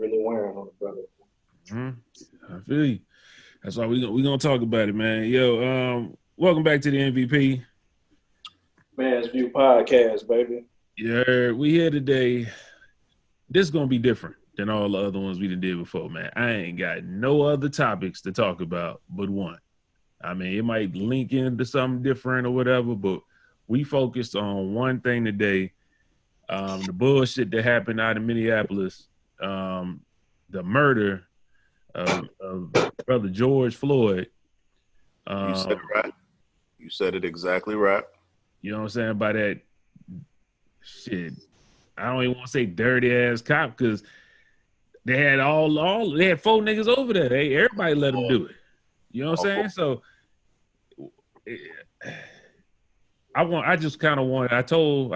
really wearing on the brother. I feel you. That's why we gonna talk about it, man. Yo, welcome back to the MVP. Man's View Podcast, baby. Yeah, we here today. This is gonna be different than all the other ones we done did before, man. I ain't got no other topics to talk about but one. I mean, it might link into something different or whatever, but we focused on one thing today. The bullshit that happened out in Minneapolis, the murder of brother George Floyd. You said it right. You said it exactly right. You know what I'm saying? By that shit, I don't even want to say dirty ass cop because they had they had 4 niggas over there. Everybody let them do it. You know what I'm saying? So I just kind of wanted. I told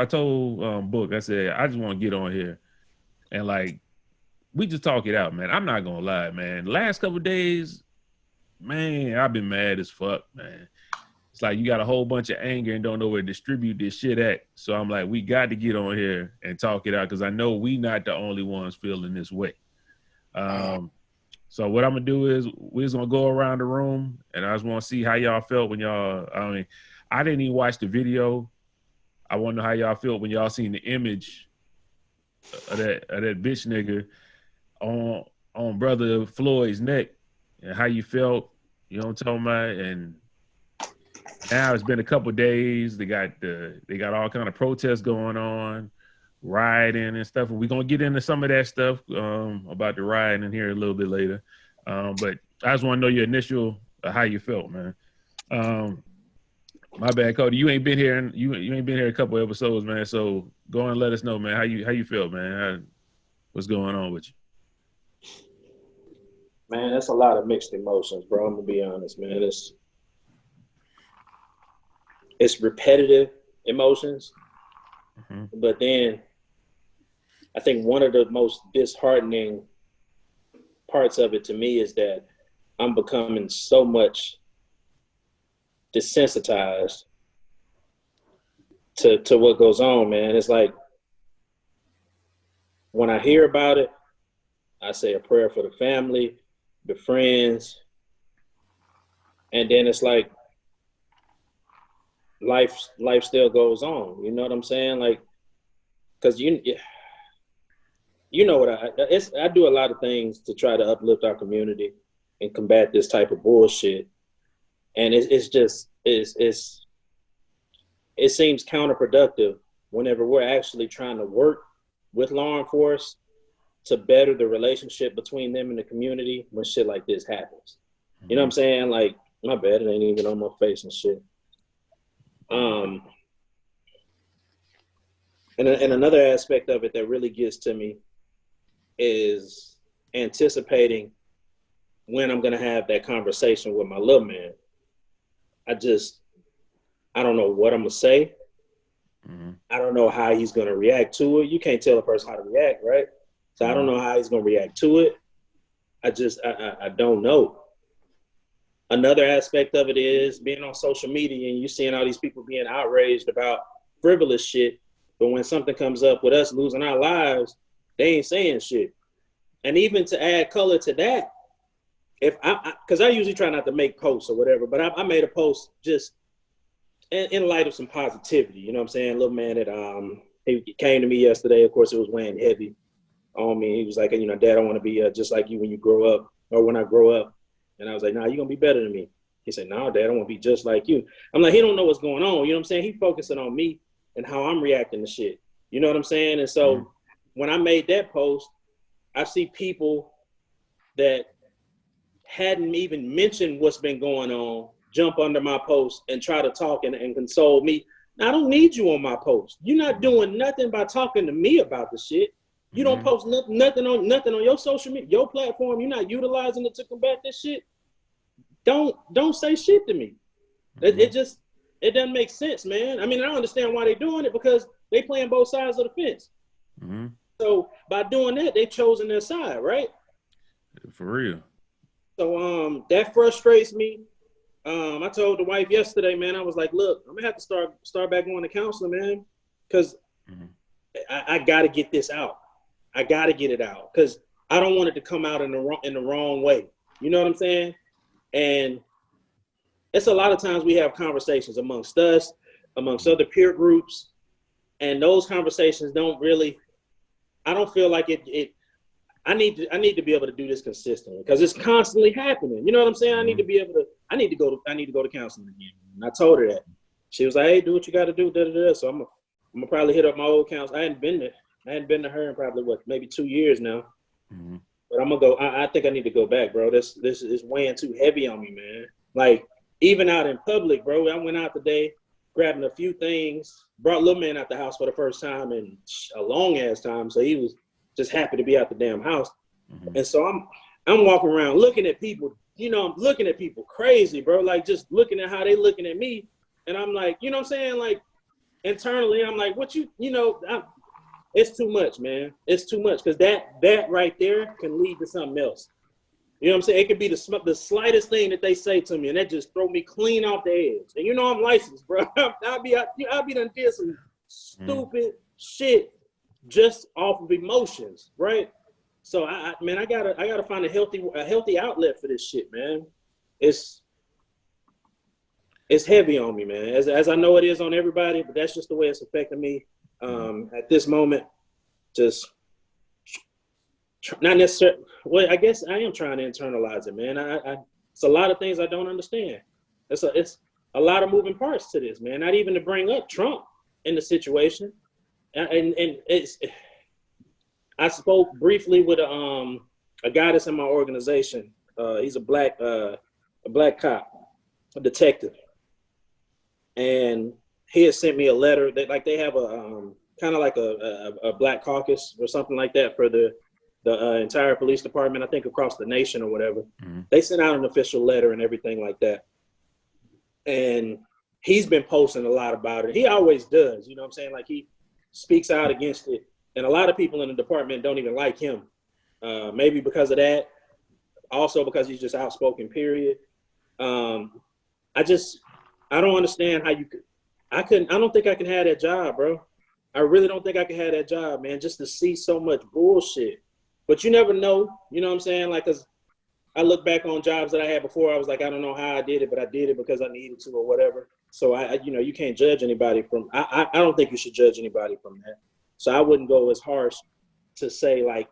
Book. I said I just want to get on here and like we just talk it out, man. I'm not gonna lie, man. The last couple of days, man, I've been mad as fuck, man. It's like you got a whole bunch of anger and don't know where to distribute this shit at. So I'm like, we got to get on here and talk it out because I know we not the only ones feeling this way. So what I'm gonna do is we're just gonna go around the room and I just want to see how y'all felt when y'all. I mean, I didn't even watch the video. I want to know how y'all felt when y'all seen the image of that bitch nigga on brother Floyd's neck and how you felt. You know what I'm talking about? And now it's been a couple of days. They got all kind of protests going on, rioting and stuff. We're gonna get into some of that stuff about the rioting in here a little bit later. But I just want to know your initial how you felt, man. My bad, Cody. You ain't been here and you ain't been here a couple episodes, man. So go and let us know, man. How you felt, man? What's going on with you? Man, that's a lot of mixed emotions, bro. I'm gonna be honest, man. It's repetitive emotions, but then I think one of the most disheartening parts of it to me is that I'm becoming so much desensitized to what goes on, man. It's like when I hear about it, I say a prayer for the family, the friends, and then it's like life still goes on. You know what I'm saying? Like, because you know what I do a lot of things to try to uplift our community and combat this type of bullshit, and it seems counterproductive whenever we're actually trying to work with law enforcement to better the relationship between them and the community when shit like this happens. You know what I'm saying? Like, my bad, it ain't even on my face and shit. And another aspect of it that really gets to me is anticipating when I'm gonna have that conversation with my little man. I don't know what I'm gonna say. I don't know how he's gonna react to it. You can't tell a person how to react, right? So I don't know how he's gonna react to it. I don't know. Another aspect of it is being on social media and you seeing all these people being outraged about frivolous shit, but when something comes up with us losing our lives, they ain't saying shit. And even to add color to that, because I usually try not to make posts or whatever, but I made a post just in light of some positivity. You know what I'm saying? Little man that he came to me yesterday. Of course, it was weighing heavy on me. He was like, you know, Dad, I want to be just like you when you grow up, or when I grow up. And I was like, nah, you're going to be better than me. He said, no, Dad, I want to be just like you. I'm like, he don't know what's going on. You know what I'm saying? He focusing on me and how I'm reacting to shit. You know what I'm saying? And so when I made that post, I see people that hadn't even mentioned what's been going on jump under my post and try to talk and console me. Now, I don't need you on my post. You're not doing nothing by talking to me about the shit. You don't post nothing on your social media, your platform. You're not utilizing it to combat this shit. Don't say shit to me. It doesn't make sense, man. I mean, I don't understand why they're doing it because they playing both sides of the fence. So by doing that, they've chosen their side, right? For real. So that frustrates me. I told the wife yesterday, man, I was like, look, I'm gonna have to start back going to counseling, man, because I gotta get this out. I gotta get it out because I don't want it to come out in the wrong way. You know what I'm saying? And it's a lot of times we have conversations amongst us, amongst other peer groups, and those conversations don't really. I don't feel like it. I need to be able to do this consistently because it's constantly happening. You know what I'm saying? I need to be able to. I need to go to counseling again. And I told her that. She was like, "Hey, do what you got to do." Da, da, da. So I'm gonna probably hit up my old counselor. I hadn't been to her in probably maybe 2 years now. Mm-hmm. But I'm gonna go. I think I need to go back, bro. This is weighing too heavy on me, man. Like even out in public, bro. I went out today, grabbing a few things, brought little man out the house for the first time in a long ass time. So he was just happy to be out the damn house. Mm-hmm. And so I'm walking around looking at people, I'm looking at people crazy, bro. Like just looking at how they looking at me. And I'm like, you know what I'm saying? Like internally, I'm like, it's too much, man. It's too much. Cause that right there can lead to something else. You know what I'm saying? It could be the slightest thing that they say to me, and that just throw me clean off the edge. And I'm licensed, bro. I'll be done did some stupid shit just off of emotions, right? So I gotta find a healthy outlet for this shit, man. It's heavy on me, man. As I know it is on everybody, but that's just the way it's affecting me at this moment. Just not necessarily. Well, I guess I am trying to internalize it, man. It's a lot of things I don't understand. It's a lot of moving parts to this, man. Not even to bring up Trump in the situation, and it's. I spoke briefly with a guy that's in my organization. He's a black cop, a detective, and he had sent me a letter that they have a kind of like a black caucus or something like that for the entire police department, I think across the nation or whatever. Mm-hmm. They sent out an official letter and everything like that. And he's been posting a lot about it. He always does, you know what I'm saying? Like he speaks out against it. And a lot of people in the department don't even like him. Maybe because of that. Also because he's just outspoken, period. I don't understand how you could. I don't think I can have that job, bro. I really don't think I can have that job, man, just to see so much bullshit. But you never know, you know what I'm saying? Like, cause I look back on jobs that I had before. I was like, I don't know how I did it, but I did it because I needed to or whatever. So you can't judge anybody from. I don't think you should judge anybody from that. So I wouldn't go as harsh to say like,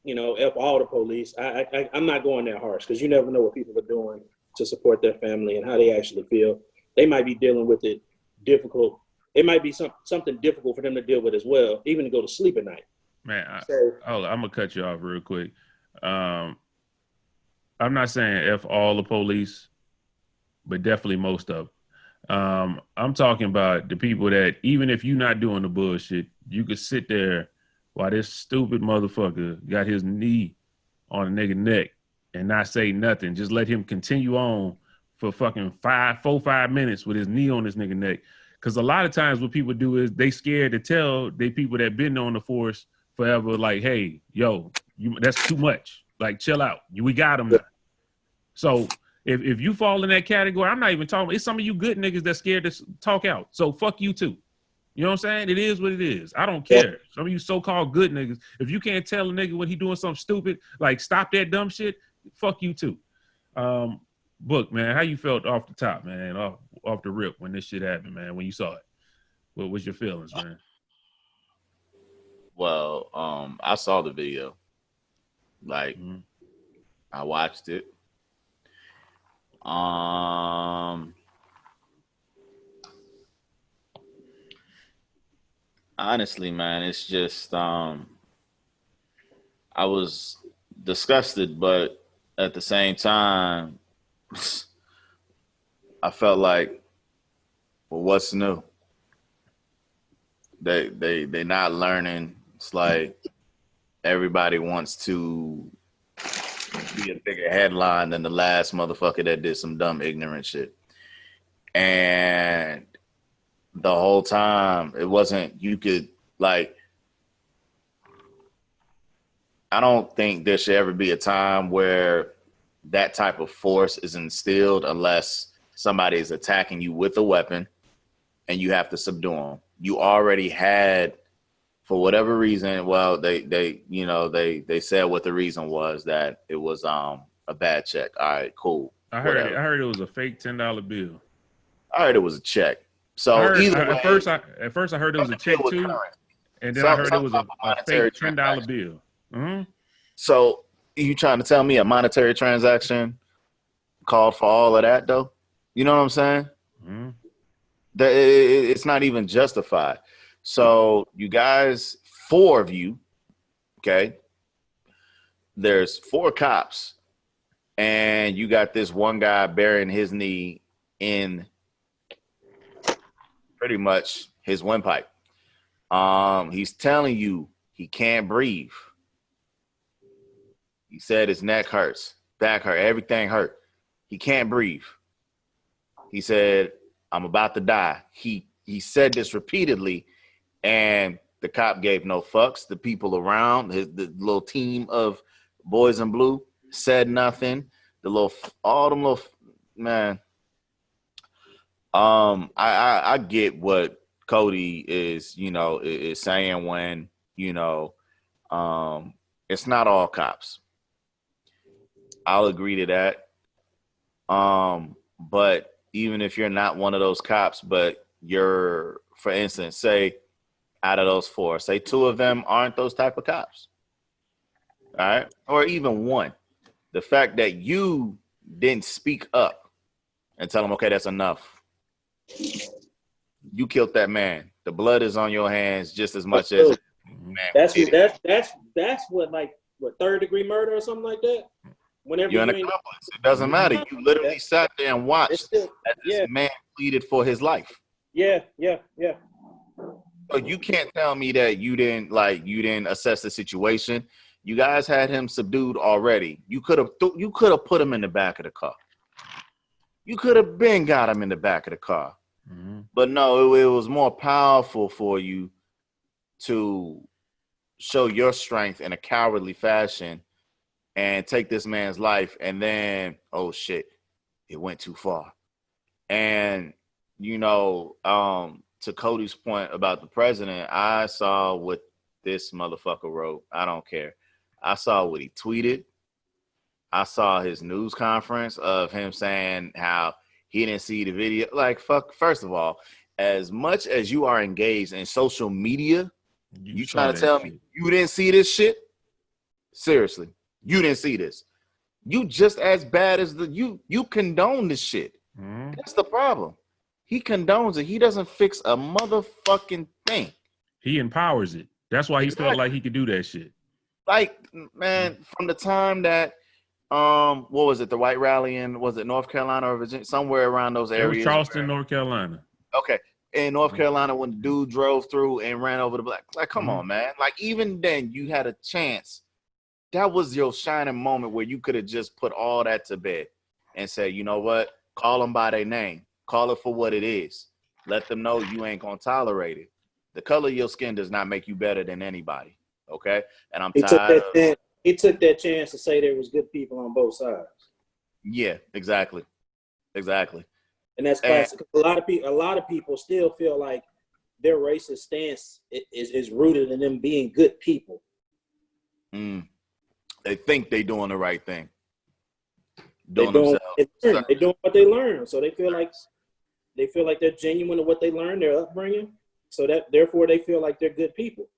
F all the police. I'm not going that harsh because you never know what people are doing to support their family and how they actually feel. They might be dealing with it difficult. It might be something difficult for them to deal with as well, even to go to sleep at night. Man, I'm gonna cut you off real quick. I'm not saying F all the police, but definitely most of them. I'm talking about the people that even if you're not doing the bullshit, you could sit there while this stupid motherfucker got his knee on a nigga neck and not say nothing. Just let him continue on for fucking 5 minutes with his knee on this nigga neck. Because a lot of times what people do is they scared to tell they people that been on the force forever, like, hey, yo, that's too much. Like, chill out. We got him now. So if you fall in that category, I'm not even talking. It's some of you good niggas that's scared to talk out. So fuck you too. You know what I'm saying? It is what it is. I don't care. Some of you so-called good niggas, if you can't tell a nigga when he doing something stupid, like stop that dumb shit, fuck you too. Book, man, how you felt off the top, man, off the rip when this shit happened, man, when you saw it? What was your feelings, man? Well, I saw the video. Like, I watched it. Honestly, man, it's just I was disgusted, but at the same time, I felt like, well, what's new? They not learning. It's like everybody wants to be a bigger headline than the last motherfucker that did some dumb, ignorant shit. And the whole time, it wasn't, you could, like, I don't think there should ever be a time where that type of force is instilled unless somebody is attacking you with a weapon and you have to subdue them. You already had for whatever reason, well, they said what the reason was, that it was a bad check. All right, cool. I Whatever. heard it was a fake $10 bill. I heard it was a check. I So heard either way, at first I heard it was a check with too, currency. and then I heard it Some was type of a monetary fake $10 transaction. bill. Mm-hmm. So you trying to tell me a monetary transaction called for all of that though? You know what I'm saying? Mm-hmm. That it's not even justified. So you guys, 4 of you, okay? There's 4 cops, and you got this one guy burying his knee in pretty much his windpipe. He's telling you he can't breathe. He said his neck hurts, back hurt, everything hurt. He can't breathe. He said, I'm about to die. He said this repeatedly, and the cop gave no fucks. The people around, the little team of boys in blue said nothing. All them little, man. I get what Cody is saying when, it's not all cops. I'll agree to that. But even if you're not one of those cops, but you're, for instance, say out of those 4, say 2 of them aren't those type of cops. All right. Or even 1. The fact that you didn't speak up and tell them, okay, that's enough. You killed that man. The blood is on your hands just as much as man. That's what 3rd-degree murder or something like that. Whenever you're an accomplice, it doesn't matter. You literally sat there and watched as this man pleaded for his life. Yeah. But you can't tell me that you didn't assess the situation. You guys had him subdued already. You could have put him in the back of the car. You could have got him in the back of the car. Mm-hmm. But no, it was more powerful for you to show your strength in a cowardly fashion and take this man's life, and then, oh shit, it went too far. And to Cody's point about the president, I saw what this motherfucker wrote. I don't care. I saw what he tweeted. I saw his news conference of him saying how he didn't see the video. Like, fuck, first of all, as much as you are engaged in social media, you trying to tell me you didn't see this shit? Seriously, you didn't see this. You just as bad as you condone this shit. Mm-hmm. That's the problem. He condones it. He doesn't fix a motherfucking thing. He empowers it. That's why he felt like he could do that shit. Like, man, from the time that what was it, the white rally in, was it North Carolina or Virginia, somewhere around those areas? It was Charleston, North Carolina. Okay, in North Carolina, when the dude drove through and ran over the black, like, come on, man. Like, even then, you had a chance. That was your shining moment where you could have just put all that to bed and say, you know what? Call them by their name. Call it for what it is. Let them know you ain't gonna tolerate it. The color of your skin does not make you better than anybody. Okay, and I'm tired of. He took that chance to say there was good people on both sides. Yeah, exactly. And that's classic. A lot of people still feel like their racist stance is rooted in them being good people. They think they're doing the right thing. They're doing what they learn, so they feel like they're genuine to what they learned, their upbringing. So that therefore they feel like they're good people.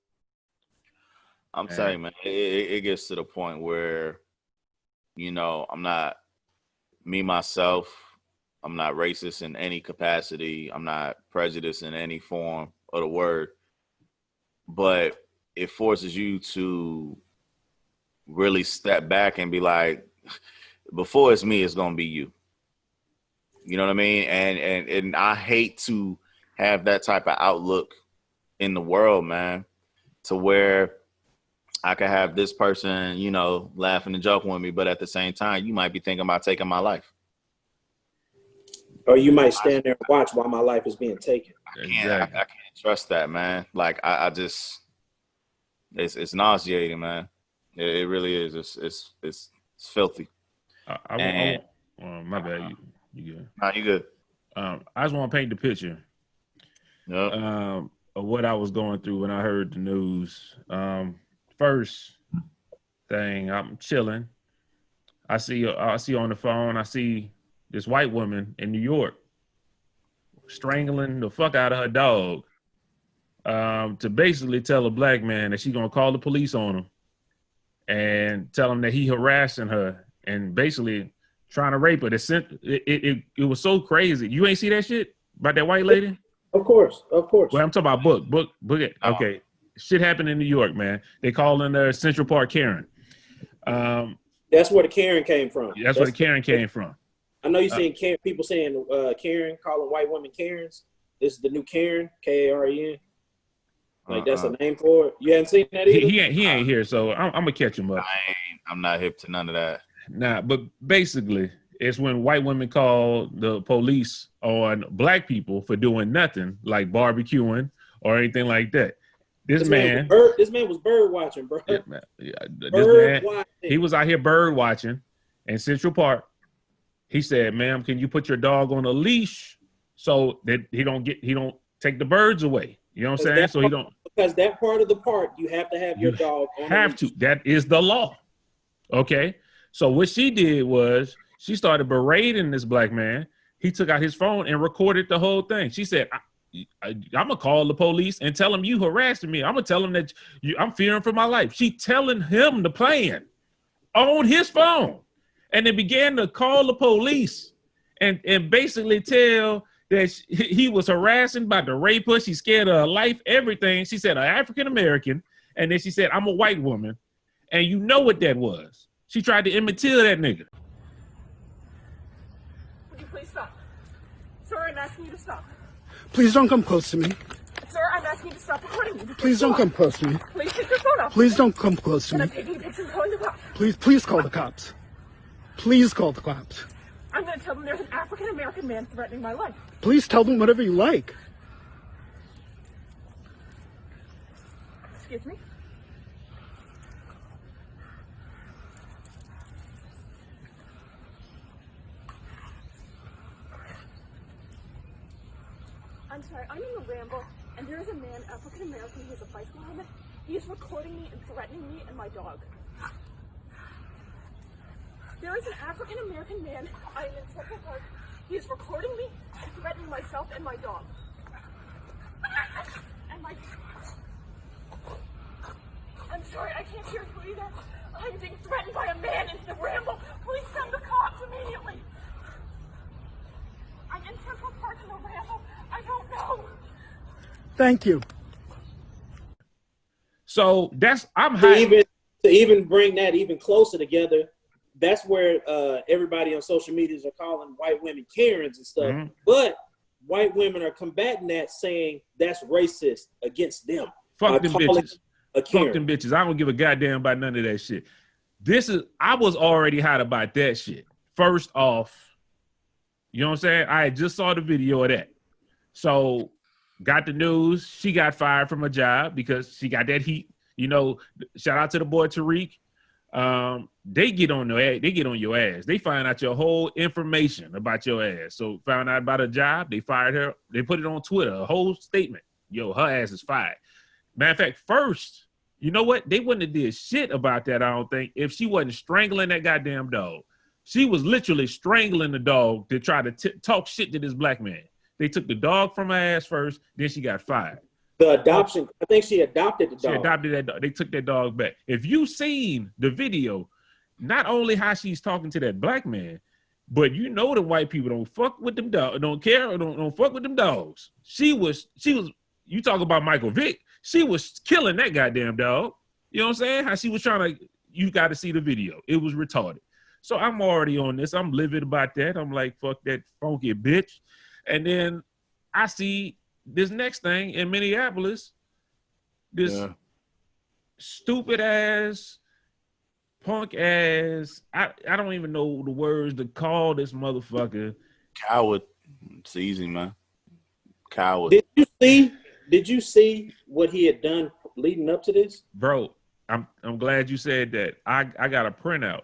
I'm saying, man, it gets to the point where, I'm not myself. I'm not racist in any capacity. I'm not prejudiced in any form of the word. But it forces you to really step back and be like, before it's me, it's gonna be you. You know what I mean? And I hate to have that type of outlook in the world, man, to where I could have this person, laughing and joking with me, but at the same time, you might be thinking about taking my life. Or you might stand there and watch while my life is being taken. I can't trust that, man. Like, I just, it's nauseating, man. It really is. It's filthy. My bad. You good? No, you good. I just want to paint the picture. Yep. of what I was going through when I heard the news. First thing, I'm chilling. I see on the phone, I see this white woman in New York strangling the fuck out of her dog to basically tell a black man that she's gonna call the police on him and tell him that he harassing her and basically trying to rape her. It was so crazy. You ain't see that shit about that white lady? Of course. Well, I'm talking about book. Okay, shit happened in New York, man. They calling her Central Park Karen. That's where the Karen came from. That's where the Karen came from. I know you've seen people saying Karen, calling white women Karens. This is the new Karen, Karen. Like that's a name for it. You haven't seen that either? He ain't here, so I'm gonna catch him up. I'm not hip to none of that. Nah, but basically, it's when white women call the police on black people for doing nothing, like barbecuing or anything like that. This man was bird watching, bro. He was out here bird watching in Central Park. He said, "Ma'am, can you put your dog on a leash so that he don't take the birds away?" You know what I'm saying? So he don't, because that part of the park you have to have your dog on. That is the law. Okay. So what she did was she started berating this black man. He took out his phone and recorded the whole thing. She said, I'm gonna call the police and tell them you harassing me. I'm gonna tell them that I'm fearing for my life. She telling him the plan on his phone, and they began to call the police and basically tell that he was harassing, about to rape her. She's scared of her life, everything. She said, an African American, and then she said, I'm a white woman, and you know what that was. She tried to imitate that nigga. Would you please stop? Sir, I'm asking you to stop. Please don't come close to me. Sir, I'm asking you to stop recording me. Please don't come close to me. Please take your phone off. Please don't come close to And me. I'm taking pictures calling the cops. Please call the cops. Please call the cops. I'm going to tell them there's an African American man threatening my life. Please tell them whatever you like. Excuse me? I'm sorry, I'm in the ramble, and there is a man, African American, who has a bicycle helmet. He is recording me and threatening me and my dog. There is an African American man. I am in Central Park. He is recording me and threatening myself and my dog. And my... I'm sorry, I can't hear you either. I'm being threatened by a man in the ramble. Please send the cops immediately. I'm in Central Park in the ramble. I don't know. Thank you. So to even bring that even closer together. That's where everybody on social medias are calling white women Karens and stuff. Mm-hmm. But white women are combating that, saying that's racist against them. Fuck them bitches. Fuck them bitches. I don't give a goddamn about none of that shit. I was already hot about that shit. First off, you know what I'm saying? I just saw the video of that. So got the news. She got fired from her job because she got that heat. You know, shout out to the boy Tariq. They get on your ass. They find out your whole information about your ass. So found out about her job, they fired her. They put it on Twitter, a whole statement. Yo, her ass is fired. Matter of fact, first, you know what? They wouldn't have did shit about that, I don't think, if she wasn't strangling that goddamn dog. She was literally strangling the dog to try to talk shit to this black man. They took the dog from her ass first, then she got fired. The adoption, I think she adopted the dog. She adopted that dog. They took that dog back. If you've seen the video, not only how she's talking to that black man, but you know the white people don't fuck with them dogs, don't care, or don't fuck with them dogs. She was, you talk about Michael Vick, she was killing that goddamn dog. You know what I'm saying? How she was trying to, you got to see the video. It was retarded. So I'm already on this. I'm livid about that. I'm like, fuck that funky bitch. And then I see this next thing in Minneapolis, this stupid ass, punk ass, I don't even know the words to call this motherfucker. Coward. It's easy, man. Coward. Did you see what he had done leading up to this? Bro, I'm glad you said that. I got a printout.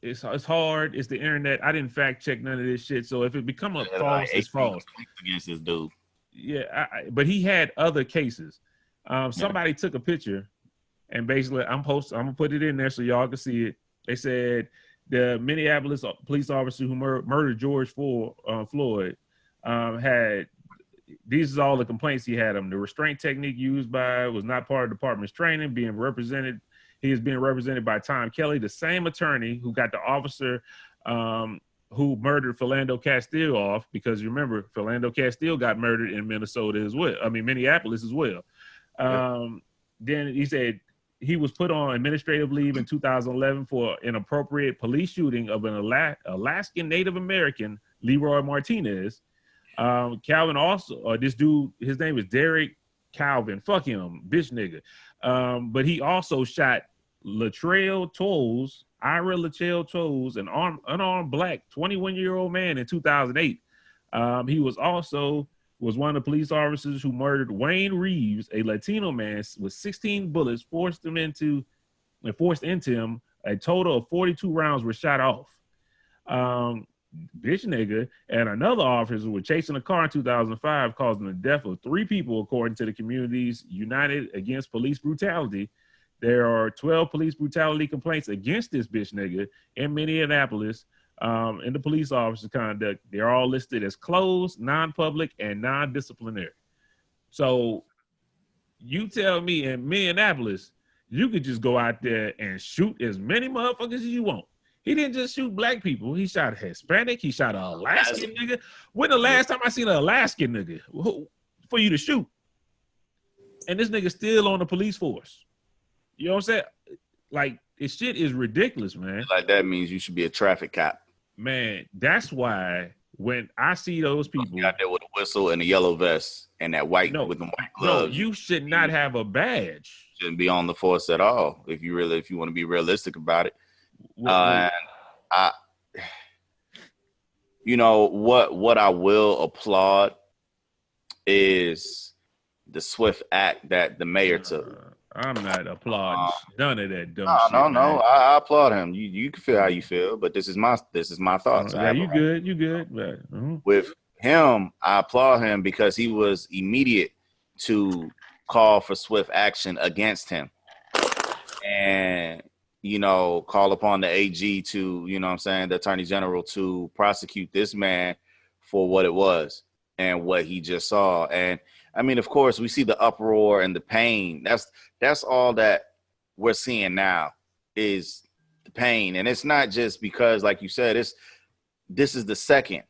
It's hard. It's the internet. I didn't fact check none of this shit. So if it become a false, it's false. Against this dude. Yeah, but he had other cases. Somebody took a picture, and basically, I'm gonna put it in there so y'all can see it. They said the Minneapolis police officer who murdered George Floyd had. These is all the complaints he had. The restraint technique used by was not part of the department's training. He is being represented by Tom Kelly, the same attorney who got the officer who murdered Philando Castile off, because you remember Philando Castile got murdered in Minneapolis as well. Then he said he was put on administrative leave in 2011 for inappropriate police shooting of an Alaskan Native American, Leroy Martinez. Calvin also, this dude, his name is Derek Calvin. Fuck him, bitch nigga. But he also shot Latrell Tolles, Ira Latrell Tolles, an unarmed black 21-year-old man in 2008. He was one of the police officers who murdered Wayne Reeves, a Latino man with 16 bullets forced into him. A total of 42 rounds were shot off. Bitch nigga and another officer were chasing a car in 2005, causing the death of 3 people, according to the Communities United Against Police Brutality. There are 12 police brutality complaints against this bitch nigga in Minneapolis. In the police officer's conduct, they're all listed as closed, non-public, and non-disciplinary. So you tell me in Minneapolis, you could just go out there and shoot as many motherfuckers as you want. He didn't just shoot black people. He shot a Hispanic. He shot an Alaskan nigga. When the last time I seen an Alaskan nigga for you to shoot? And this nigga still on the police force. You know what I'm saying? Like, this shit is ridiculous, man. Like, that means you should be a traffic cop. Man, that's why when I see those people out there with a whistle and a yellow vest and that white with the white gloves. No, you should not have a badge. Shouldn't be on the force at all. If you want to be realistic about it. And what I will applaud is the swift act that the mayor took. I'm not applauding none of that dumb shit. No. I applaud him. You can feel how you feel, but this is my thoughts. Yeah, you good. But, with him, I applaud him because he was immediate to call for swift action against him, and call upon the AG to, the Attorney General to prosecute this man for what it was and what he just saw. And I mean, of course, we see the uproar and the pain. That's all that we're seeing now is the pain. And it's not just because, like you said, this is the second,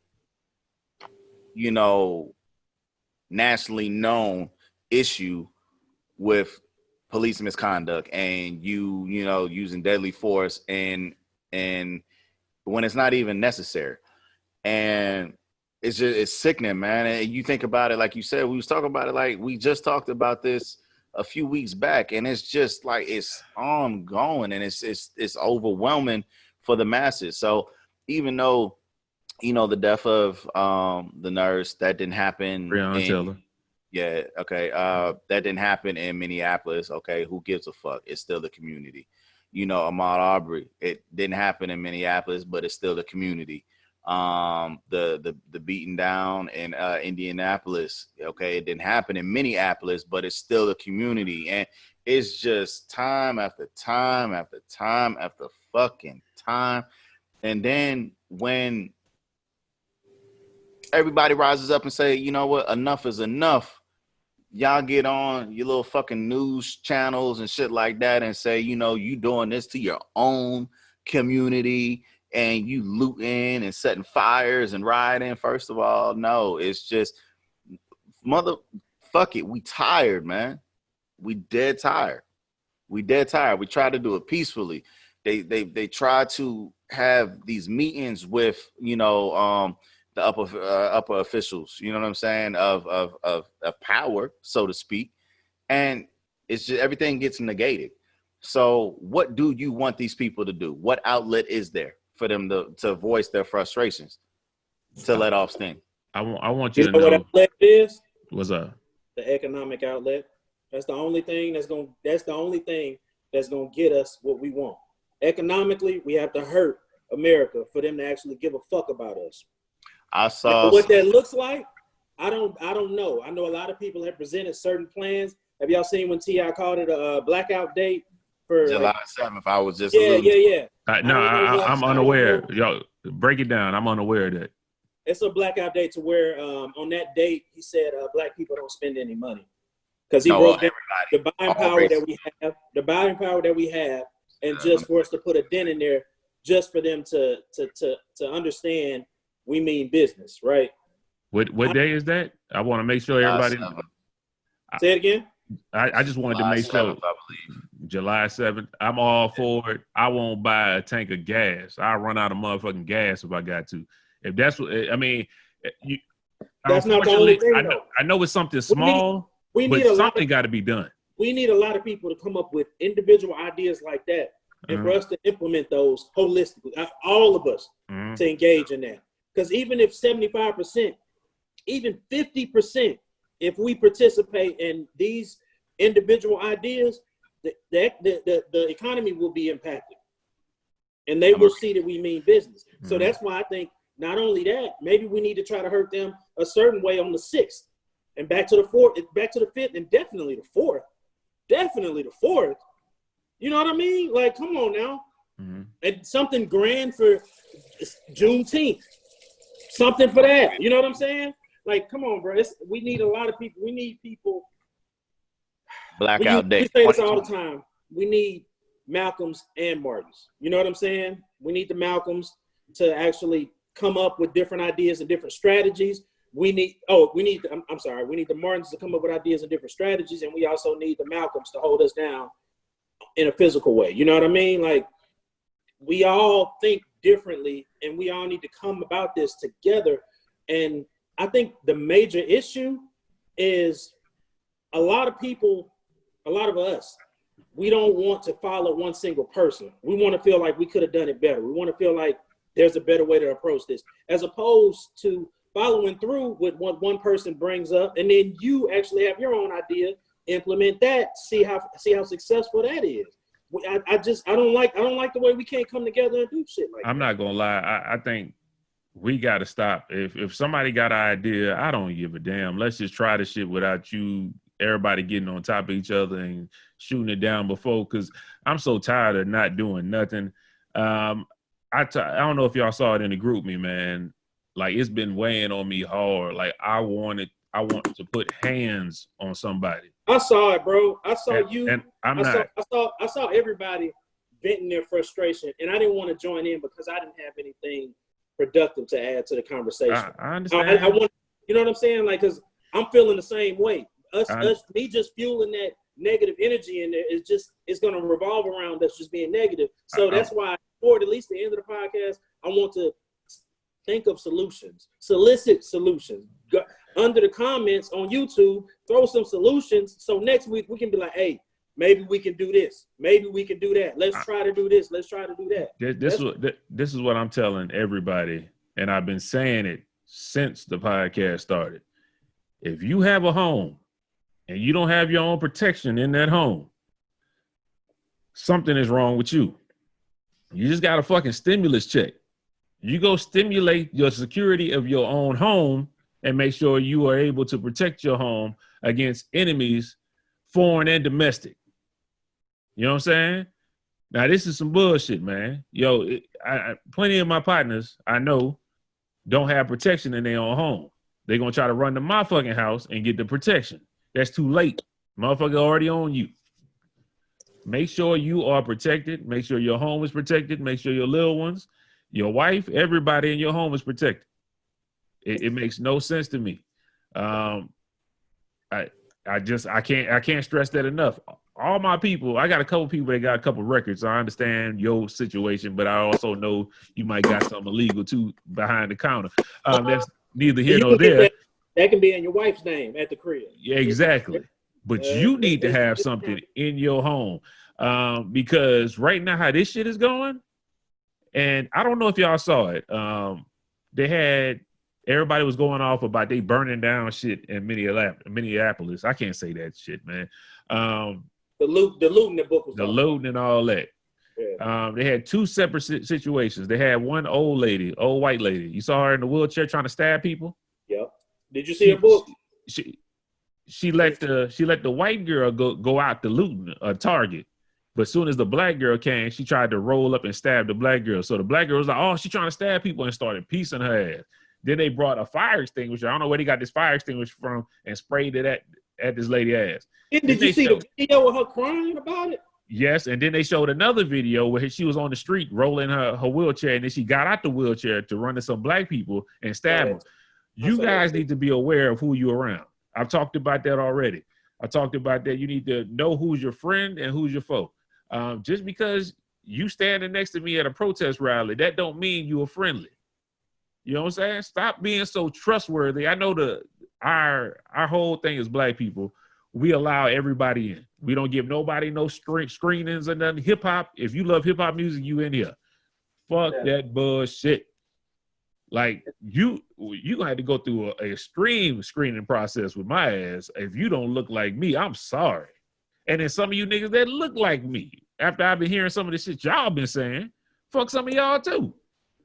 nationally known issue with police misconduct and using deadly force and when it's not even necessary. And it's sickening, man. And you think about it, like you said, we was talking about it, like we just talked about this a few weeks back, and it's just like it's ongoing and it's overwhelming for the masses. So even though the death of the nurse, that didn't happen. Breonna Taylor. Yeah, okay. That didn't happen in Minneapolis. Okay, who gives a fuck? It's still the community. Ahmaud Arbery, it didn't happen in Minneapolis, but it's still the community. The beating down in Indianapolis, okay, it didn't happen in Minneapolis, but it's still the community. And it's just time after time after time after fucking time. And then when everybody rises up and say, you know what, enough is enough, y'all get on your little fucking news channels and shit like that and say, you doing this to your own community and you looting and setting fires and rioting. First of all, no, it's just fuck it. We tired, man. We dead tired. We tried to do it peacefully. They try to have these meetings with, the upper officials, you know what I'm saying, of power, so to speak. And it's just everything gets negated. So what do you want these people to do? What outlet is there for them to voice their frustrations, to let off steam? I want you to know know what outlet is? What's up? The economic outlet. That's the only thing that's gonna get us what we want. Economically, we have to hurt America for them to actually give a fuck about us. I saw what that looks like. I don't know. I know a lot of people have presented certain plans. Have y'all seen when T.I. called it a blackout date for July 7th? I was just yeah. No, I'm unaware. Yo, break it down. I'm unaware of that. It's a blackout date to where on that date he said black people don't spend any money because he broke down the buying power that we have, and just for us to put a dent in there, just for them to understand we mean business, right? What day is that? I want to make sure everybody. Say it again. I just wanted to make sure. 7th, I believe. July 7th. I'm all for it. I won't buy a tank of gas. I'll run out of motherfucking gas if I got to. If that's what I mean, that's not the only thing. I know it's something small, but something got to be done. We need a lot of people to come up with individual ideas like that, and for us to implement those holistically, all of us to engage in that. Because even if 75%, even 50%, if we participate in these individual ideas, the economy will be impacted, and they will see that we mean business. So that's why I think not only that, maybe we need to try to hurt them a certain way on the 6th, and back to the 4th, back to the 5th, and definitely the 4th. Definitely the 4th. You know what I mean? Like, come on now. And something grand for Juneteenth. Something for that. You know what I'm saying? Like, come on, bro. We need a lot of people. We need people. Blackout day. We say this all the time. We need Malcolms and Martins. You know what I'm saying? We need the Malcolms to actually come up with different ideas and different strategies. We need the Martins to come up with ideas and different strategies, and we also need the Malcolms to hold us down in a physical way. You know what I mean? Like, we all think differently, and we all need to come about this together. And I think the major issue is a lot of us, we don't want to follow one single person. We want to feel like we could have done it better. We want to feel like there's a better way to approach this, as opposed to following through with what one person brings up, and then you actually have your own idea, implement that, see how successful that is. I don't like the way we can't come together and do shit like that. I'm not gonna lie. I think we got to stop. If somebody got an idea, I don't give a damn. Let's just try the shit without everybody getting on top of each other and shooting it down before, because I'm so tired of not doing nothing. I don't know if y'all saw it in the group me, man. Like, it's been weighing on me hard. Like, I want to put hands on somebody. I saw it, bro. I saw you. And I saw everybody venting their frustration, and I didn't want to join in because I didn't have anything productive to add to the conversation. I understand. I want, you know what I'm saying? Like, because I'm feeling the same way. Me just fueling that negative energy in there it's going to revolve around us just being negative. So that's why, toward at least the end of the podcast, I want to think of solutions, solicit solutions. Under the comments on YouTube, throw some solutions, so next week we can be like, hey, maybe we can do this, maybe we can do that. Let's try to do this. Let's try to do that. This is what I'm telling everybody, and I've been saying it since the podcast started. If you have a home and you don't have your own protection in that home, something is wrong with you. You just got a fucking stimulus check. You go stimulate your security of your own home and make sure you are able to protect your home against enemies, foreign and domestic. You know what I'm saying? Now, this is some bullshit, man. Yo, plenty of my partners I know don't have protection in their own home. They're going to try to run to my fucking house and get the protection. That's too late. Motherfucker already on you. Make sure you are protected. Make sure your home is protected. Make sure your little ones, your wife, everybody in your home is protected. It makes no sense to me. I can't stress that enough. All my people, I got a couple people that got a couple records. So I understand your situation, but I also know you might got something illegal too behind the counter. That's neither here nor there. That can be in your wife's name at the crib. Yeah, exactly. But you need to have something in your home, because right now how this shit is going, and I don't know if y'all saw it. Everybody was going off about they burning down shit in Minneapolis. I can't say that shit, man. The looting the book was the looting and all that. Yeah. They had two separate situations. They had one old white lady. You saw her in the wheelchair trying to stab people. Yep. Did you see her book? She let the white girl go out to loot a Target. But as soon as the black girl came, she tried to roll up and stab the black girl. So the black girl was like, oh, she's trying to stab people, and started piecing her ass. Then they brought a fire extinguisher. I don't know where they got this fire extinguisher from, and sprayed it at this lady's ass. And did you see the video of her crying about it? Yes, and then they showed another video where she was on the street rolling her wheelchair, and then she got out the wheelchair to run to some black people and stab them. You guys need to be aware of who you're around. I've talked about that already. I talked about that. You need to know who's your friend and who's your foe. Just because you standing next to me at a protest rally, that don't mean you are friendly. You know what I'm saying? Stop being so trustworthy. I know our whole thing is black people. We allow everybody in. We don't give nobody no screenings or nothing. Hip hop, if you love hip hop music, you in here. Fuck that bullshit. Like you gonna have to go through a extreme screening process with my ass. If you don't look like me, I'm sorry. And then some of you niggas that look like me, after I've been hearing some of the shit y'all been saying, fuck some of y'all too.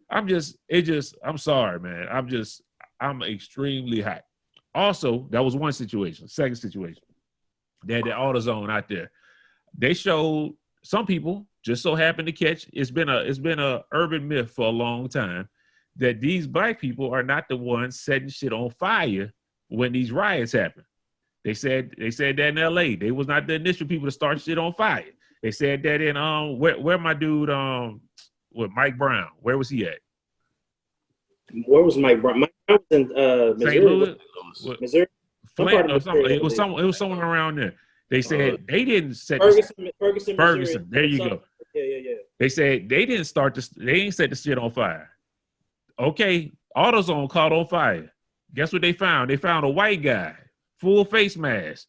I'm sorry, man. I'm extremely hot. Also, that was one situation. Second situation, they had the AutoZone out there. They showed some people just so happened to catch. It's been a urban myth for a long time that these black people are not the ones setting shit on fire when these riots happen. They said that in LA. They was not the initial people to start shit on fire. They said that in where my dude with Mike Brown. Where was he at? Where was Mike Brown? Mike Brown was in Missouri. St. Louis? Missouri. It was somewhere around there. They said they didn't set Ferguson. There you go. Yeah. They said they didn't start this. They ain't set the shit on fire. Okay, AutoZone caught on fire. Guess what they found? They found a white guy, full face mask.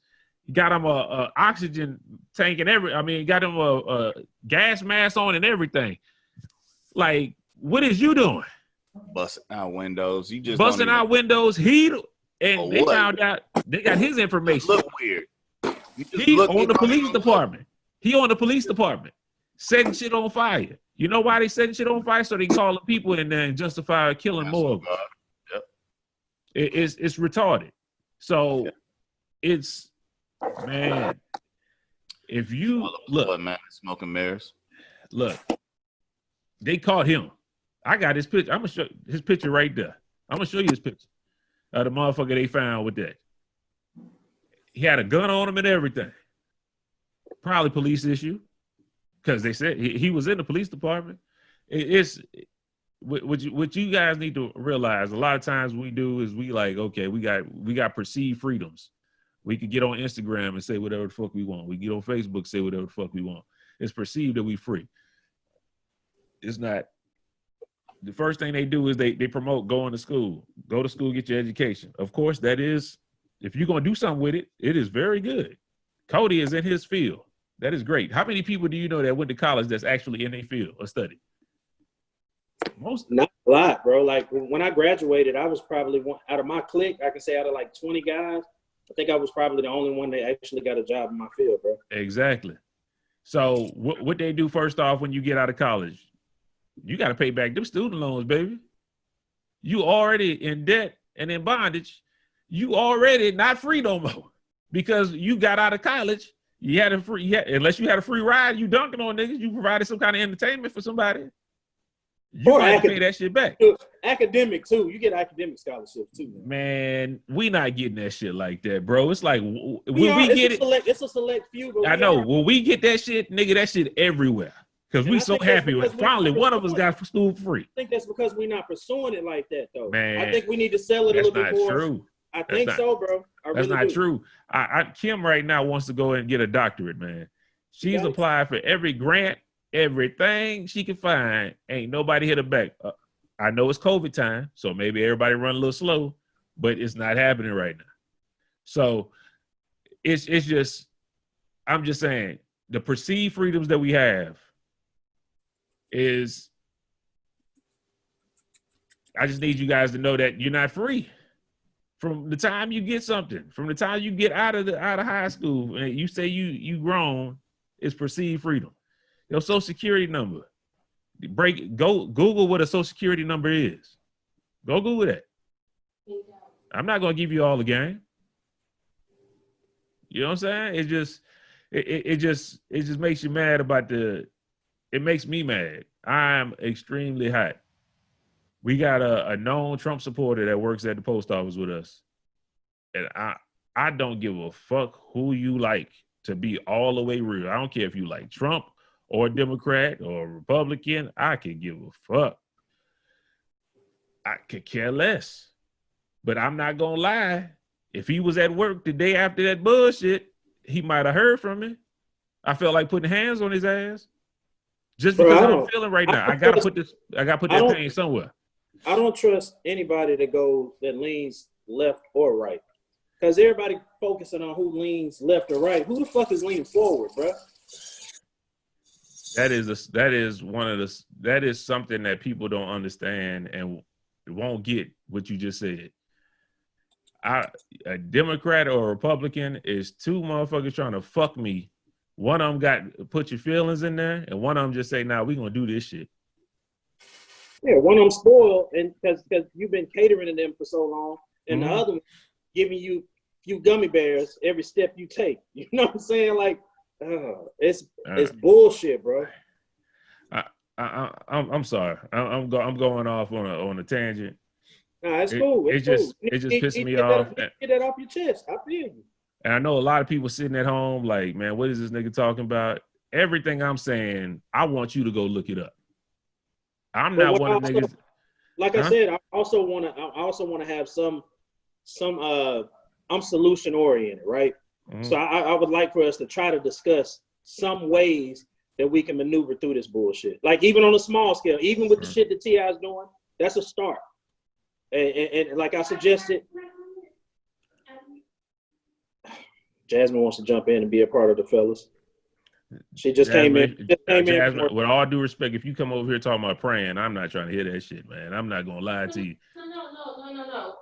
Got him a oxygen tank and got him a gas mask on and everything. Like, what is you doing? Busting out windows. You just busting out windows. They found out they got his You information. look weird. He on the police department. He on the police department setting shit on fire. You know why they setting shit on fire? So they call the people in there and justify killing more of them. Yep. It's retarded. So it's, man, if you look, man, smoking mirrors. Look, they caught him. I got his picture. I'm gonna show his picture right there. I'm gonna show you his picture. The motherfucker they found with that. He had a gun on him and everything. Probably police issue, because they said he was in the police department. It's what you guys need to realize. A lot of times we do is we like, okay, we got perceived freedoms. We can get on Instagram and say whatever the fuck we want. We get on Facebook, say whatever the fuck we want. It's perceived that we free. It's not. The first thing they do is they promote going to school. Go to school, get your education. Of course, that is, if you're going to do something with it, it is very good. Cody is in his field. That is great. How many people do you know that went to college that's actually in their field or study? Most. Not a lot, bro. Like when I graduated, I was probably one out of my clique. I can say out of like 20 guys, I think I was probably the only one that actually got a job in my field, bro. Exactly. So what they do first off when you get out of college, you got to pay back them student loans, baby. You already in debt and in bondage. You already not free no more because you got out of college. You had unless you had a free ride, you dunking on niggas. You provided some kind of entertainment for somebody. You got to pay that shit back. Academic too. You get academic scholarships too. Man, we not getting that shit like that, bro. It's like it's a select few. I know. When we get that shit, nigga, that shit everywhere. Because we so happy with finally one of us got school free. I think that's because we're not pursuing it like that, though. Man, I think we need to sell it a little bit more. That's not true. I think so, bro. That's not true. Kim right now wants to go and get a doctorate, man. She's applied for every grant, everything she can find. Ain't nobody hit her back. I know it's COVID time, so maybe everybody run a little slow, but it's not happening right now. So it's just, I'm just saying, the perceived freedoms that we have is, I just need you guys to know that you're not free. From the time you get something, from the time you get out of high school, and you say you grown, it's perceived freedom. Your social security number. Go Google what a social security number is. Go Google that. I'm not gonna give you all the game. You know what I'm saying? It just makes you mad about it makes me mad. I'm extremely hot. We got a known Trump supporter that works at the post office with us. And I don't give a fuck who you like, to be all the way real. I don't care if you like Trump or Democrat or Republican. I could give a fuck. I could care less. But I'm not gonna lie. If he was at work the day after that bullshit, he might have heard from me. I felt like putting hands on his ass. Just because I'm feeling right now. I gotta put that pain somewhere. I don't trust anybody that leans left or right. Because everybody focusing on who leans left or right. Who the fuck is leaning forward, bro? That is something that people don't understand and won't get what you just said. A Democrat or a Republican is two motherfuckers trying to fuck me. One of them got put your feelings in there, and one of them just say, "Nah, we gonna do this shit." Yeah, one of them spoiled, and because you've been catering to them for so long, and the other one giving you few gummy bears every step you take. You know what I'm saying? Like, it's bullshit, bro. I'm sorry. I'm going off on a tangent. Nah, it's cool. It just pissed me off. Get that off your chest. I feel you. And I know a lot of people sitting at home like, man, what is this nigga talking about? Everything I'm saying, I want you to go look it up. I'm not one of the niggas. Like I said, I also want to have some I'm solution oriented, right? Mm-hmm. So I would like for us to try to discuss some ways that we can maneuver through this bullshit. Like even on a small scale, even with the shit that T.I. is doing, that's a start. And like I suggested, Jasmine wants to jump in and be a part of the fellas. She just came in. Jasmine, with all due respect, if you come over here talking about praying, I'm not trying to hear that shit, man. I'm not gonna lie to you. No.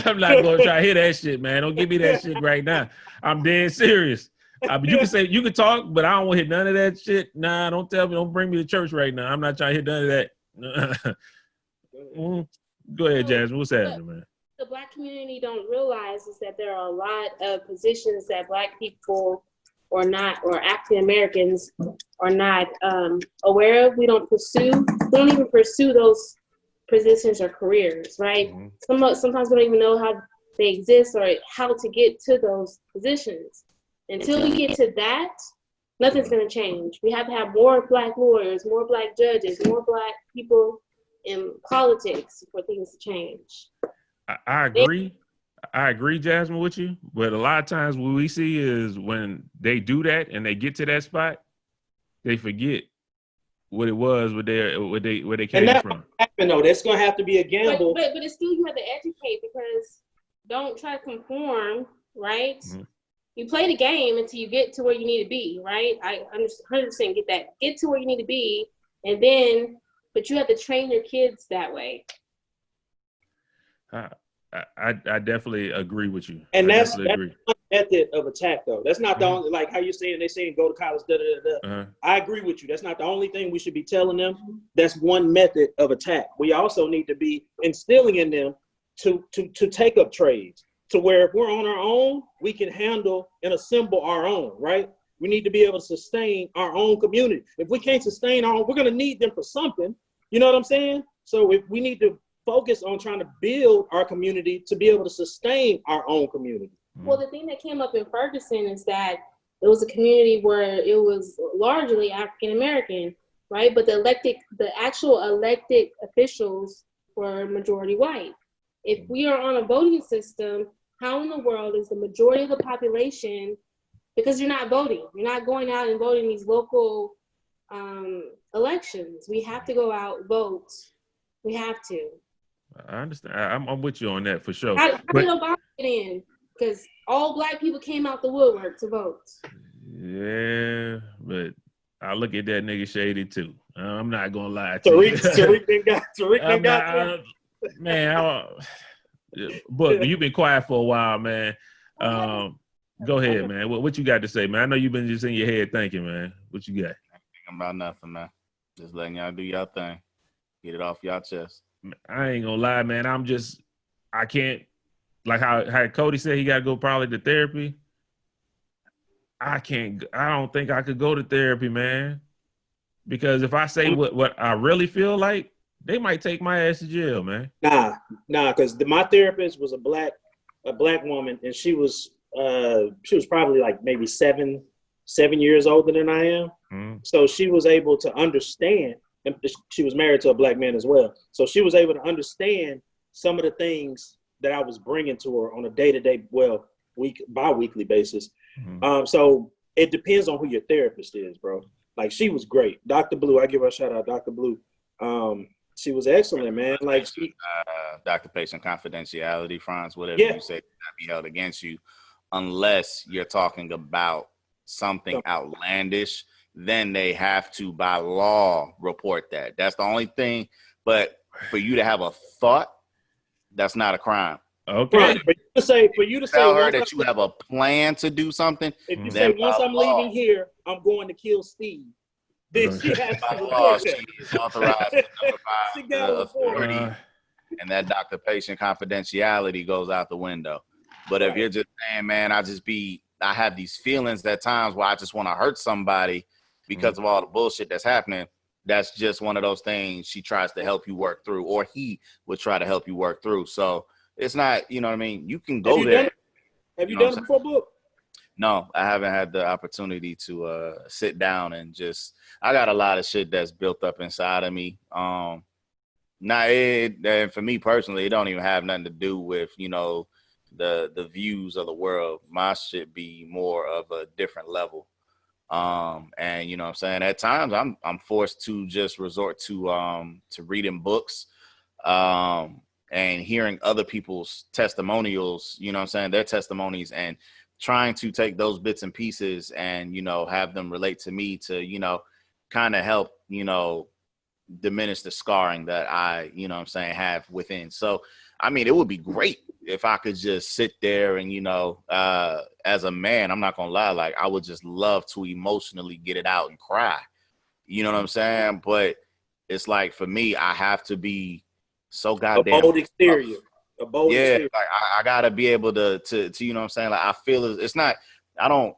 I'm not gonna try to hear that shit, man. Don't give me that shit right now. I'm dead serious. You can talk, but I don't want to hear none of that shit. Nah, don't tell me. Don't bring me to church right now. I'm not trying to hear none of that. Go ahead, Jasmine. What's happening, man? The Black community don't realize is that there are a lot of positions that Black people or African Americans are not aware of. We don't even pursue those positions or careers, right? Mm-hmm. Sometimes we don't even know how they exist or how to get to those positions. Until we get to that, nothing's going to change. We have to have more Black lawyers, more Black judges, more Black people in politics for things to change. I agree. I agree, Jasmine, with you. But a lot of times what we see is when they do that and they get to that spot, they forget what it was where they came from. Happen though. That's gonna have to be a gamble. But it's still, you have to educate, because don't try to conform, right? Mm-hmm. You play the game until you get to where you need to be, right? I 100% get that. Get to where you need to be, and then, but you have to train your kids that way. I definitely agree with you. And that's one method of attack, though. That's not the only, like how you're saying, they saying go to college, I agree with you. That's not the only thing we should be telling them. That's one method of attack. We also need to be instilling in them to take up trades, to where if we're on our own, we can handle and assemble our own, right? We need to be able to sustain our own community. If we can't sustain our own, we're going to need them for something. You know what I'm saying? So if we need to focus on trying to build our community to be able to sustain our own community. Well, the thing that came up in Ferguson is that it was a community where it was largely African American, right? But the actual elected officials were majority white. If we are on a voting system, how in the world is the majority of the population, because you're not voting, you're not going out and voting these local elections. We have to go out, vote. We have to. I understand. I'm with you on that for sure. How did Obama get in? Because all Black people came out the woodwork to vote. Yeah, but I look at that nigga shady too. I'm not gonna lie to you. Tariq got man. But you've been quiet for a while, man. Go ahead, man. What you got to say, man? I know you've been just in your head thinking, man. What you got? Thinking about nothing, man. Just letting y'all do y'all thing. Get it off y'all chest. I ain't gonna lie, man. I'm just I can't, like how Cody said he got to go probably to therapy. I don't think I could go to therapy, man. Because if I say what I really feel like, they might take my ass to jail, man. Nah, because my therapist was a black woman, and she was probably like maybe 7 years older than I am. Mm-hmm. So she was able to understand, and she was married to a black man as well. So she was able to understand some of the things that I was bringing to her on a day-to-day, bi-weekly basis. Mm-hmm. So it depends on who your therapist is, bro. Like, she was great. Dr. Blue, I give her a shout out, Dr. Blue. She was excellent, man. Like, Dr. Patient confidentiality, Franz, whatever Yeah. you say cannot be held against you, unless you're talking about something outlandish. Then they have to, by law, report that. That's the only thing. But for you to have a thought, that's not a crime. Okay. Right. For you to say Tell her that you have a plan to do something. If you say, once I'm leaving here, I'm going to kill Steve, then she has to report that. She is authorized to She notify got the to report it. authority, and that doctor-patient confidentiality goes out the window. But if you're just saying, man, I have these feelings at times where I just want to hurt somebody because of all the bullshit that's happening, that's just one of those things she tries to help you work through, or he would try to help you work through. So it's not, you know what I mean? You can go there. Have you done it before, Book? No, I haven't had the opportunity to sit down and I got a lot of shit that's built up inside of me. And for me personally, it don't even have nothing to do with, the views of the world. My shit be more of a different level. And you know what I'm saying? At times I'm forced to just resort to reading books, and hearing other people's testimonials, you know what I'm saying, their testimonies, and trying to take those bits and pieces and, have them relate to me to, kind of help, diminish the scarring that I, have within. So, I mean, it would be great if I could just sit there and, as a man, I'm not going to lie, like, I would just love to emotionally get it out and cry. You know what I'm saying? But it's like, for me, I have to be so goddamn a bold exterior. Like I gotta be able to you know what I'm saying? Like, I feel it's not, I don't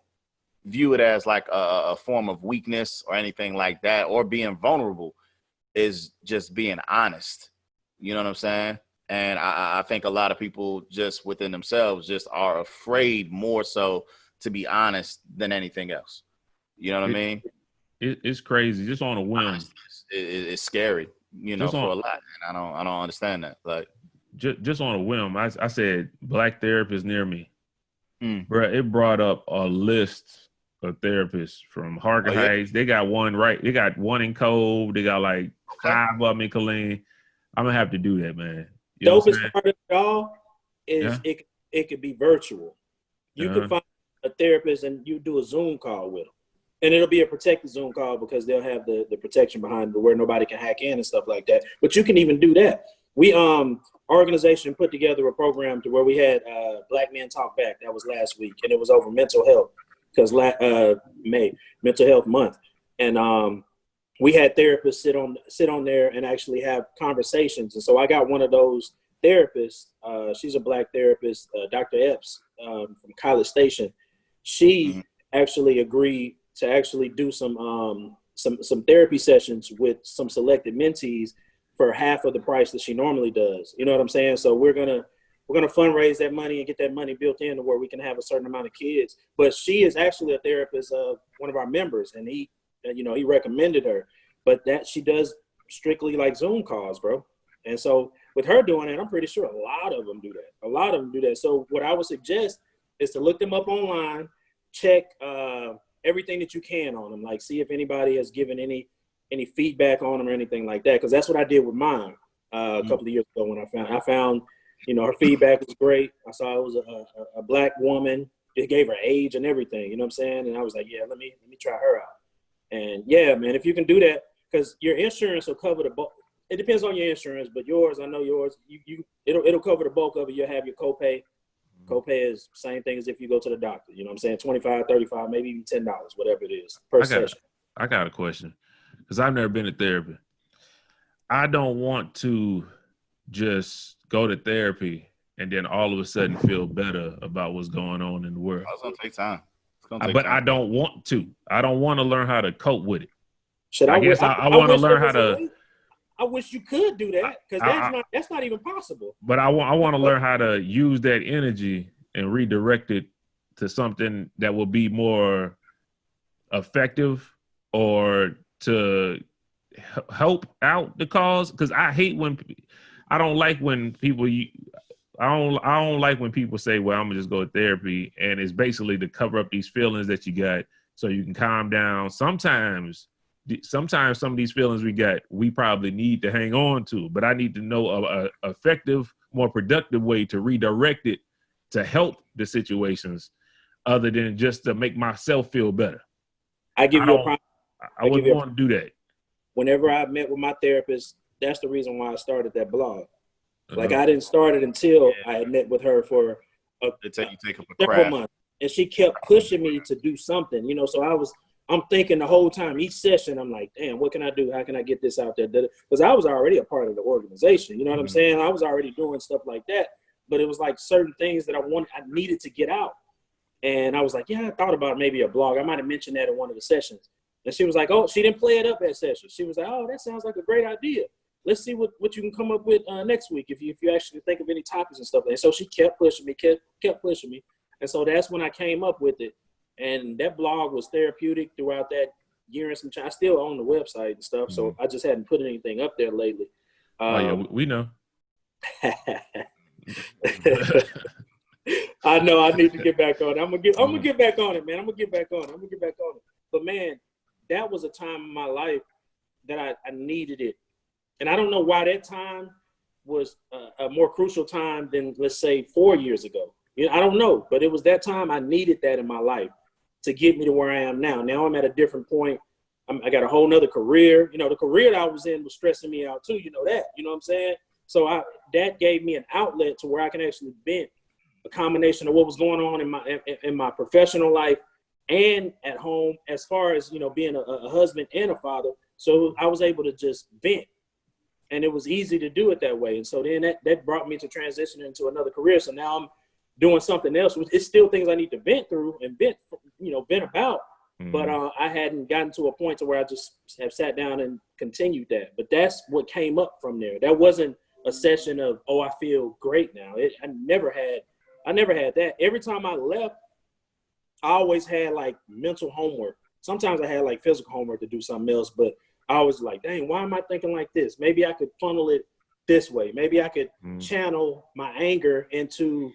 view it as like a form of weakness or anything like that, or being vulnerable. Is just being honest. You know what I'm saying? And I think a lot of people just within themselves just are afraid more so to be honest than anything else. You know what I mean? It's crazy. Just on a whim. It's scary, for a lot. And I don't understand that. Like, just on a whim, I said black therapist near me. Bro, it brought up a list of therapists from Harker Heights. They got one They got one in Cove. They got like 5 of them in Killeen. I'm gonna have to do that, man. Dopest part of it all is it could be virtual. You can find a therapist and you do a Zoom call with them. And it'll be a protected Zoom call because they'll have the protection behind it where nobody can hack in and stuff like that. But you can even do that. We our organization put together a program to where we had Black Men Talk Back. That was last week, and it was over mental health because May Mental Health Month, and we had therapists sit on there and actually have conversations. And so I got one of those therapists. She's a black therapist, Dr. Epps from College Station. She actually agreed to actually do some therapy sessions with some selected mentees for half of the price that she normally does. You know what I'm saying? So we're gonna fundraise that money and get that money built in to where we can have a certain amount of kids. But she is actually a therapist of one of our members, and he recommended her. But that she does strictly like Zoom calls, bro. And so with her doing it, I'm pretty sure a lot of them do that. So what I would suggest is to look them up online, check everything that you can on them, like see if anybody has given any feedback on them or anything like that. Because that's what I did with mine a couple of years ago when I found her feedback was great. I saw it was a black woman. It gave her age and everything. You know what I'm saying? And I was like, yeah, let me try her out. And yeah, man, if you can do that, because your insurance will cover the bulk. It depends on your insurance, but yours, I know yours, it'll cover the bulk of it. You'll have your copay. Copay is the same thing as if you go to the doctor. You know what I'm saying? $25, $35, maybe even $10, whatever it is per session. I got a question, because I've never been to therapy. I don't want to just go to therapy and then all of a sudden feel better about what's going on in the world. It's gonna take time. But I don't want to. I don't want to learn how to cope with it. I want to learn how to. I wish you could do that, because that's not even possible. But I want to learn how to use that energy and redirect it to something that will be more effective or to help out the cause. Because I don't like when people say, well, I'm gonna just go to therapy, and it's basically to cover up these feelings that you got so you can calm down. Sometimes some of these feelings we probably need to hang on to, but I need to know a effective, more productive way to redirect it to help the situations other than just to make myself feel better. I wouldn't want to do that. Whenever I met with my therapist, that's the reason why I started that blog. Like, I didn't start it until I had met with her for several months, and she kept pushing me to do something, so I'm thinking the whole time, each session, I'm like, damn, what can I do? How can I get this out there? Because I was already a part of the organization, you know what I'm saying? I was already doing stuff like that, but it was like certain things that I needed to get out. And I was like, yeah, I thought about maybe a blog. I might have mentioned that in one of the sessions. And she was like, oh, she didn't play it up at session. She was like, oh, that sounds like a great idea. Let's see what you can come up with next week if you actually think of any topics and stuff. And so she kept pushing me, kept pushing me. And so that's when I came up with it. And that blog was therapeutic throughout that year and some time. I still own the website and stuff, so I just hadn't put anything up there lately. We know. I know I need to get back on it. I'm gonna get back on it, man. I'm gonna get back on it. But man, that was a time in my life that I needed it. And I don't know why that time was a more crucial time than, let's say, 4 years ago. I don't know, but it was that time I needed that in my life to get me to where I am now. Now I'm at a different point. I got a whole nother career. The career that I was in was stressing me out too. You know what I'm saying? So that gave me an outlet to where I can actually vent a combination of what was going on in my professional life and at home, as far as, being a husband and a father. So I was able to just vent, and it was easy to do it that way. And so then that brought me to transition into another career. So now I'm doing something else. It's still things I need to vent through and vent about. Mm-hmm. But I hadn't gotten to a point to where I just have sat down and continued that. But that's what came up from there. That wasn't a session of, oh, I feel great now. I never had that. Every time I left, I always had like mental homework. Sometimes I had like physical homework to do something else, but I was like, dang, why am I thinking like this? Maybe I could funnel it this way. Maybe I could channel my anger into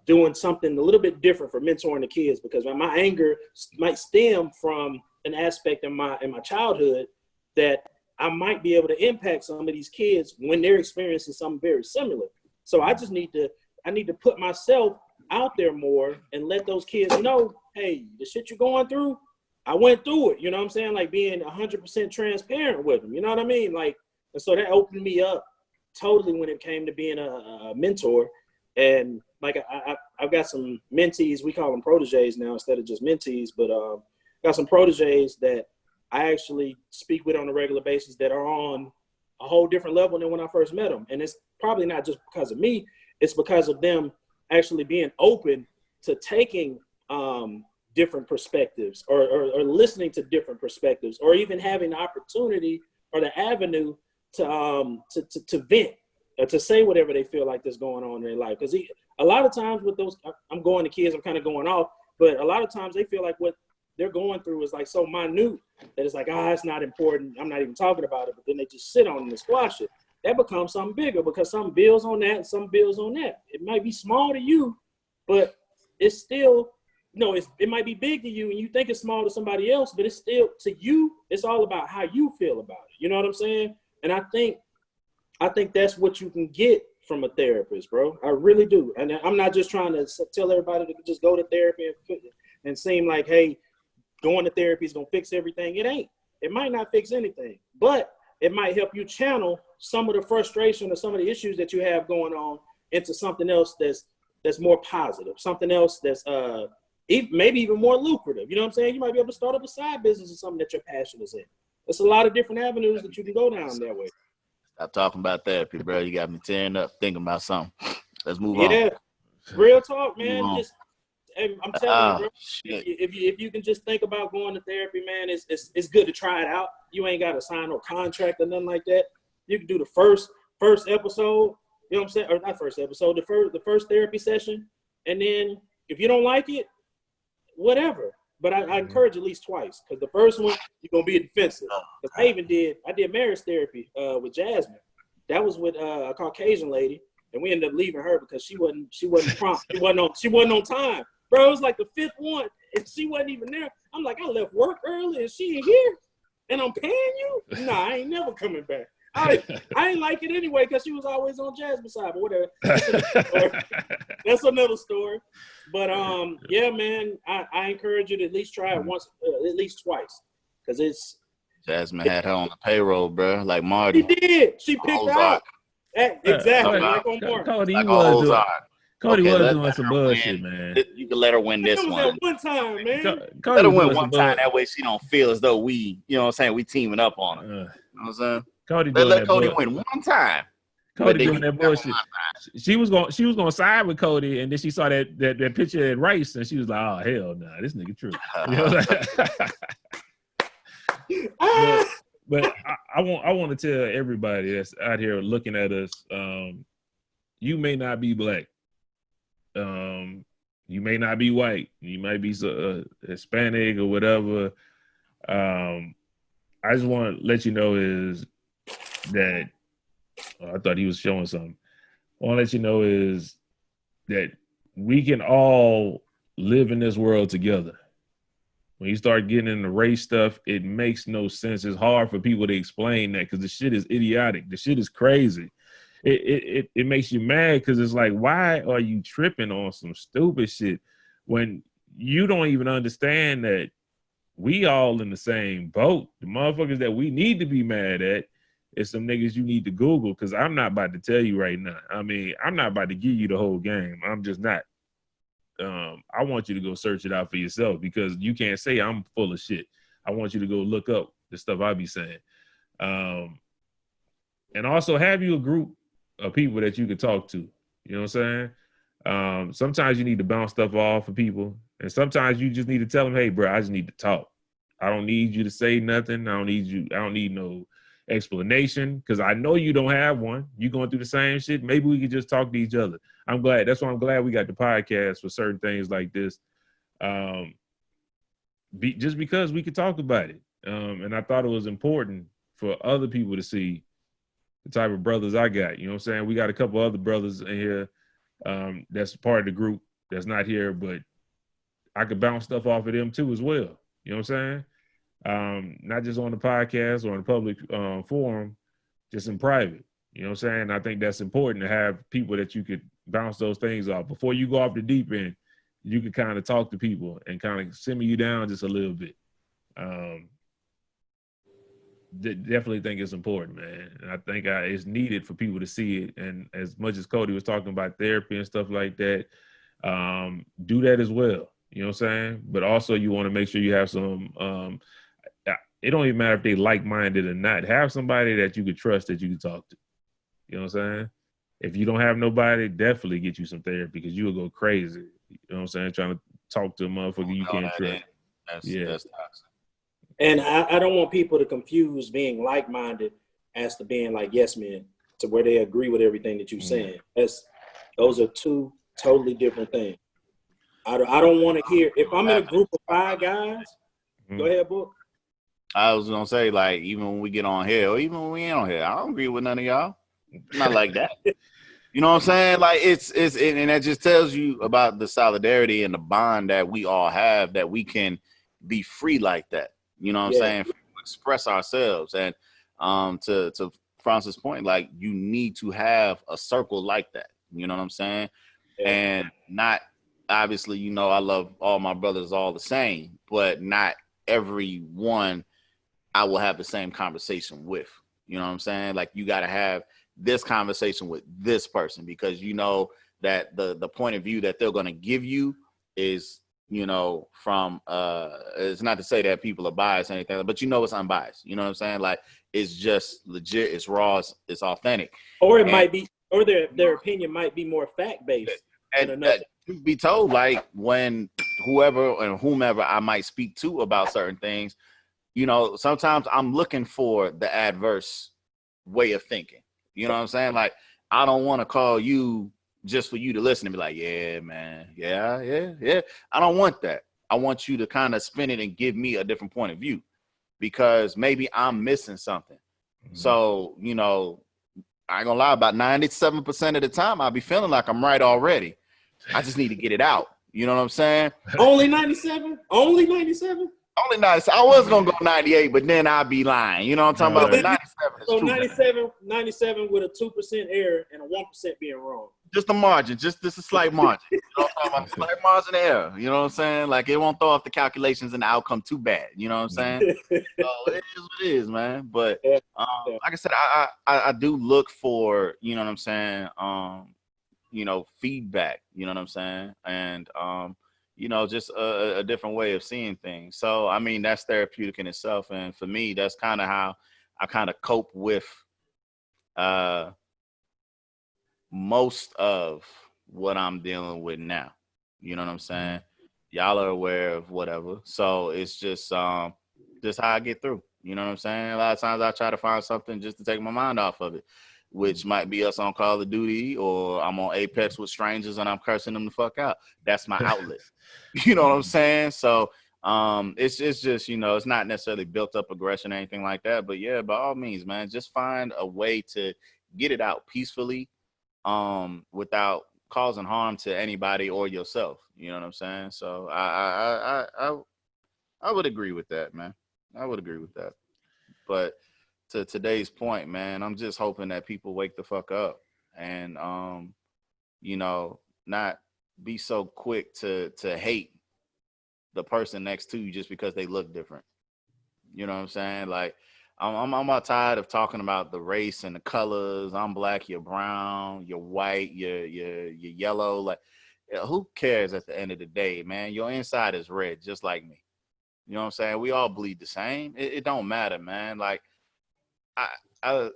doing something a little bit different for mentoring the kids, because my anger might stem from an aspect in my childhood that I might be able to impact some of these kids when they're experiencing something very similar. So I need to put myself out there more and let those kids know, hey, the shit you're going through, I went through it. You know what I'm saying? Like, being 100% transparent with them. You know what I mean? Like, and so that opened me up totally when it came to being a mentor. And like, I've got some mentees, we call them proteges now instead of just mentees, but got some proteges that I actually speak with on a regular basis that are on a whole different level than when I first met them. And it's probably not just because of me, it's because of them actually being open to taking different perspectives or listening to different perspectives, or even having the opportunity or the avenue to vent or to say whatever they feel like that's going on in their life. Because a lot of times with those, I'm going to kids, I'm kind of going off, but a lot of times they feel like what they're going through is like so minute that it's like, it's not important. I'm not even talking about it. But then they just sit on it and squash it. That becomes something bigger because some builds on that and some builds on that. It might be small to you, but it's still, it might be big to you and you think it's small to somebody else, but it's still, to you, it's all about how you feel about it. You know what I'm saying? And I think that's what you can get from a therapist, bro. I really do. And I'm not just trying to tell everybody to just go to therapy and seem like, hey, going to therapy is going to fix everything. It ain't. It might not fix anything, but it might help you channel some of the frustration or some of the issues that you have going on into something else that's more positive, something else that's maybe even more lucrative. You know what I'm saying? You might be able to start up a side business or something that your passion is in. There's a lot of different avenues that you can go down that way. Stop talking about therapy, bro. You got me tearing up thinking about something. Let's move on. Yeah, real talk, Move man. on. Just, and I'm telling you, bro. Shit. If you can just think about going to therapy, man, it's good to try it out. You ain't got to sign no contract or nothing like that. You can do the first episode. You know what I'm saying? Or not first episode, the first therapy session, and then if you don't like it, whatever. But I encourage at least twice, because the first one you're gonna be defensive. Because I did marriage therapy with Jasmine. That was with a Caucasian lady, and we ended up leaving her because she wasn't prompt. She wasn't on time, bro. It was like the fifth one, and she wasn't even there. I'm like, I left work early, and she ain't here, and I'm paying you. Nah, I ain't never coming back. I ain't like it anyway because she was always on Jasmine's side, but whatever. That's another story. But yeah, man, I encourage you to at least try it once, at least twice, because it's. Jasmine had her on the payroll, bro. Like Marty. She did. She picked her out. Exactly, like on Mark. Cody Like was doing, okay, doing some bullshit, man. You can let her win this That was one. that one time, man. Cody Let her was win doing one some time. That way she don't feel as though we, you know what I'm saying, we teaming up on her. You know what I'm saying? Cody doing Let that Cody bullshit. win one time. Cody doing that bullshit. She was gonna side with Cody, and then she saw that picture at Rice, and she was like, "Oh hell no, this nigga true." You know what but I want to tell everybody that's out here looking at us, you may not be black, you may not be white, you might be Hispanic or whatever. I just want to let you know is that. I thought he was showing something. I want to let you know is that we can all live in this world together. When you start getting into race stuff, it makes no sense. It's hard for people to explain that because the shit is idiotic. The shit is crazy. It makes you mad because it's like, why are you tripping on some stupid shit when you don't even understand that we all in the same boat? The motherfuckers that we need to be mad at is some niggas you need to Google, because I'm not about to tell you right now. I mean, I'm not about to give you the whole game. I'm just not. I want you to go search it out for yourself, because you can't say I'm full of shit. I want you to go look up the stuff I be saying. And also have you a group of people that you can talk to. You know what I'm saying? Sometimes you need to bounce stuff off of people, and sometimes you just need to tell them, hey, bro, I just need to talk. I don't need you to say nothing. I don't need no explanation, because I know you don't have one. You going through the same shit. Maybe we could just talk to each other. I'm glad. That's why I'm glad we got the podcast for certain things like this. Just because we could talk about it. And I thought it was important for other people to see the type of brothers I got. You know what I'm saying? We got a couple other brothers in here that's part of the group that's not here, but I could bounce stuff off of them too as well. You know what I'm saying? Not just on the podcast or in a public forum, just in private. You know what I'm saying? I think that's important to have people that you could bounce those things off. Before you go off the deep end, you could kind of talk to people and kind of simmer you down just a little bit. Definitely think it's important, man. And I think it's needed for people to see it. And as much as Cody was talking about therapy and stuff like that, do that as well. You know what I'm saying? But also you want to make sure you have some, it don't even matter if they like-minded or not. Have somebody that you could trust that you can talk to. You know what I'm saying? If you don't have nobody, definitely get you some therapy, because you will go crazy. You know what I'm saying? Trying to talk to a motherfucker you can't trust. That's toxic. And I don't want people to confuse being like-minded as to being like yes men, to where they agree with everything that you're saying. Those are two totally different things. I don't want to hear, if I'm in a group of 5 guys, go ahead, Book. I was gonna say, like, even when we get on here, or even when we ain't on here, I don't agree with none of y'all. Not like that. You know what I'm saying? Like, and that just tells you about the solidarity and the bond that we all have, that we can be free like that. You know what I'm saying? Express ourselves. And to Francis' point, like, you need to have a circle like that. You know what I'm saying? Yeah. And not, obviously, you know, I love all my brothers all the same, but not everyone I will have the same conversation with. You know what I'm saying? Like, you got to have this conversation with this person, because you know that the point of view that they're going to give you is, you know, from it's not to say that people are biased or anything, but you know, it's unbiased. You know what I'm saying? Like, it's just legit, it's raw, it's authentic. Or it might be or their opinion might be more fact based than And another. to be told, like when whoever and whomever I might speak to about certain things, you know, sometimes I'm looking for the adverse way of thinking. You know what I'm saying? Like, I don't want to call you just for you to listen and be like, yeah, man, yeah. I don't want that. I want you to kind of spin it and give me a different point of view, because maybe I'm missing something. So, you know, I ain't gonna lie, about 97% of the time I'll be feeling like I'm right already. I just need to get it out. You know what I'm saying? Only 97? Only 97? Only 97. I was gonna go 98, but then I'd be lying. You know what I'm talking about? But 97 is So true. 97 with a 2% error and a 1% being wrong. Just a margin, just a slight margin. You know what I'm talking about? Slight margin of error. You know what I'm saying? Like, it won't throw off the calculations and the outcome too bad. You know what I'm saying? So it is what it is, man. But Yeah. like I said, I do look for, you know what I'm saying, you know, feedback, you know what I'm saying? And you know, just a different way of seeing things. So I mean, that's therapeutic in itself. And for me, that's kind of how I kind of cope with most of what I'm dealing with now. You know what I'm saying? Y'all are aware of whatever. So it's just how I get through. You know what I'm saying? A lot of times I try to find something just to take my mind off of it, which might be us on Call of Duty, or I'm on Apex with strangers and I'm cursing them the fuck out. That's my outlet. You know what I'm saying? So it's just, you know, it's not necessarily built up aggression or anything like that. But yeah, by all means, man, just find a way to get it out peacefully, without causing harm to anybody or yourself. You know what I'm saying? So I would agree with that, man. I would agree with that. But to today's point, man, I'm just hoping that people wake the fuck up and you know, not be so quick to hate the person next to you just because they look different. You know what I'm saying? Like, I'm all tired of talking about the race and the colors. I'm black, you're brown, you're white, you're yellow. Like, who cares at the end of the day, man? Your inside is red, just like me. You know what I'm saying? We all bleed the same. It don't matter, man. Like, I I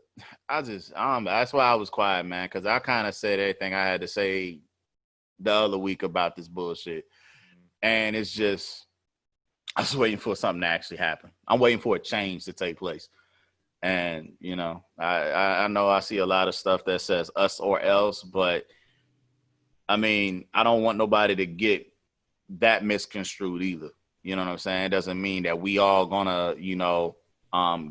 I just that's why I was quiet, man, because I kind of said everything I had to say the other week about this bullshit, and it's just I'm just waiting for something to actually happen. I'm waiting for a change to take place. And, you know, I know I see a lot of stuff that says us or else, but I mean, I don't want nobody to get that misconstrued either. You know what I'm saying? It doesn't mean that we all gonna, you know,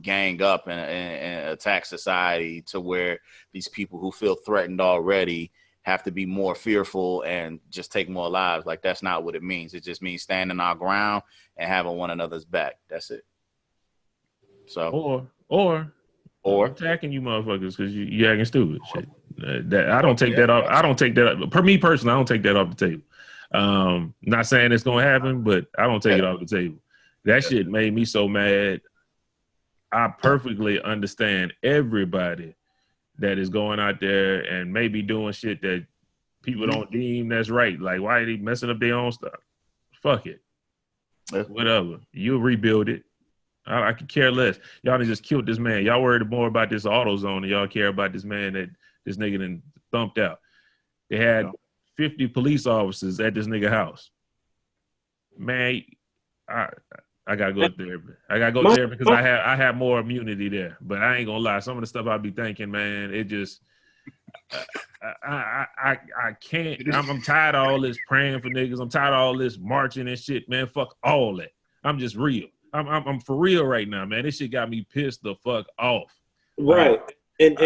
gang up and attack society to where these people who feel threatened already have to be more fearful and just take more lives. Like, that's not what it means. It just means standing our ground and having one another's back. That's it. So or attacking you motherfuckers because you acting stupid. Shit. That I don't take that off. I don't take that. For me personally, I don't take that off the table. Not saying it's gonna happen, but I don't take it off the table. That shit made me so mad. I perfectly understand everybody that is going out there and maybe doing shit that people don't deem that's right. Like, why are they messing up their own stuff? Fuck it. Whatever. You'll rebuild it. I could care less. Y'all done just killed this man. Y'all worried more about this AutoZone than y'all care about this man that this nigga done thumped out. They had 50 police officers at this nigga house. Man, I gotta go to therapy. I gotta go to therapy because I have more immunity there. But I ain't gonna lie, some of the stuff I be thinking, man, it just I can't. I'm tired of all this praying for niggas. I'm tired of all this marching and shit, man. Fuck all that. I'm just real. I'm for real right now, man. This shit got me pissed the fuck off. Right. And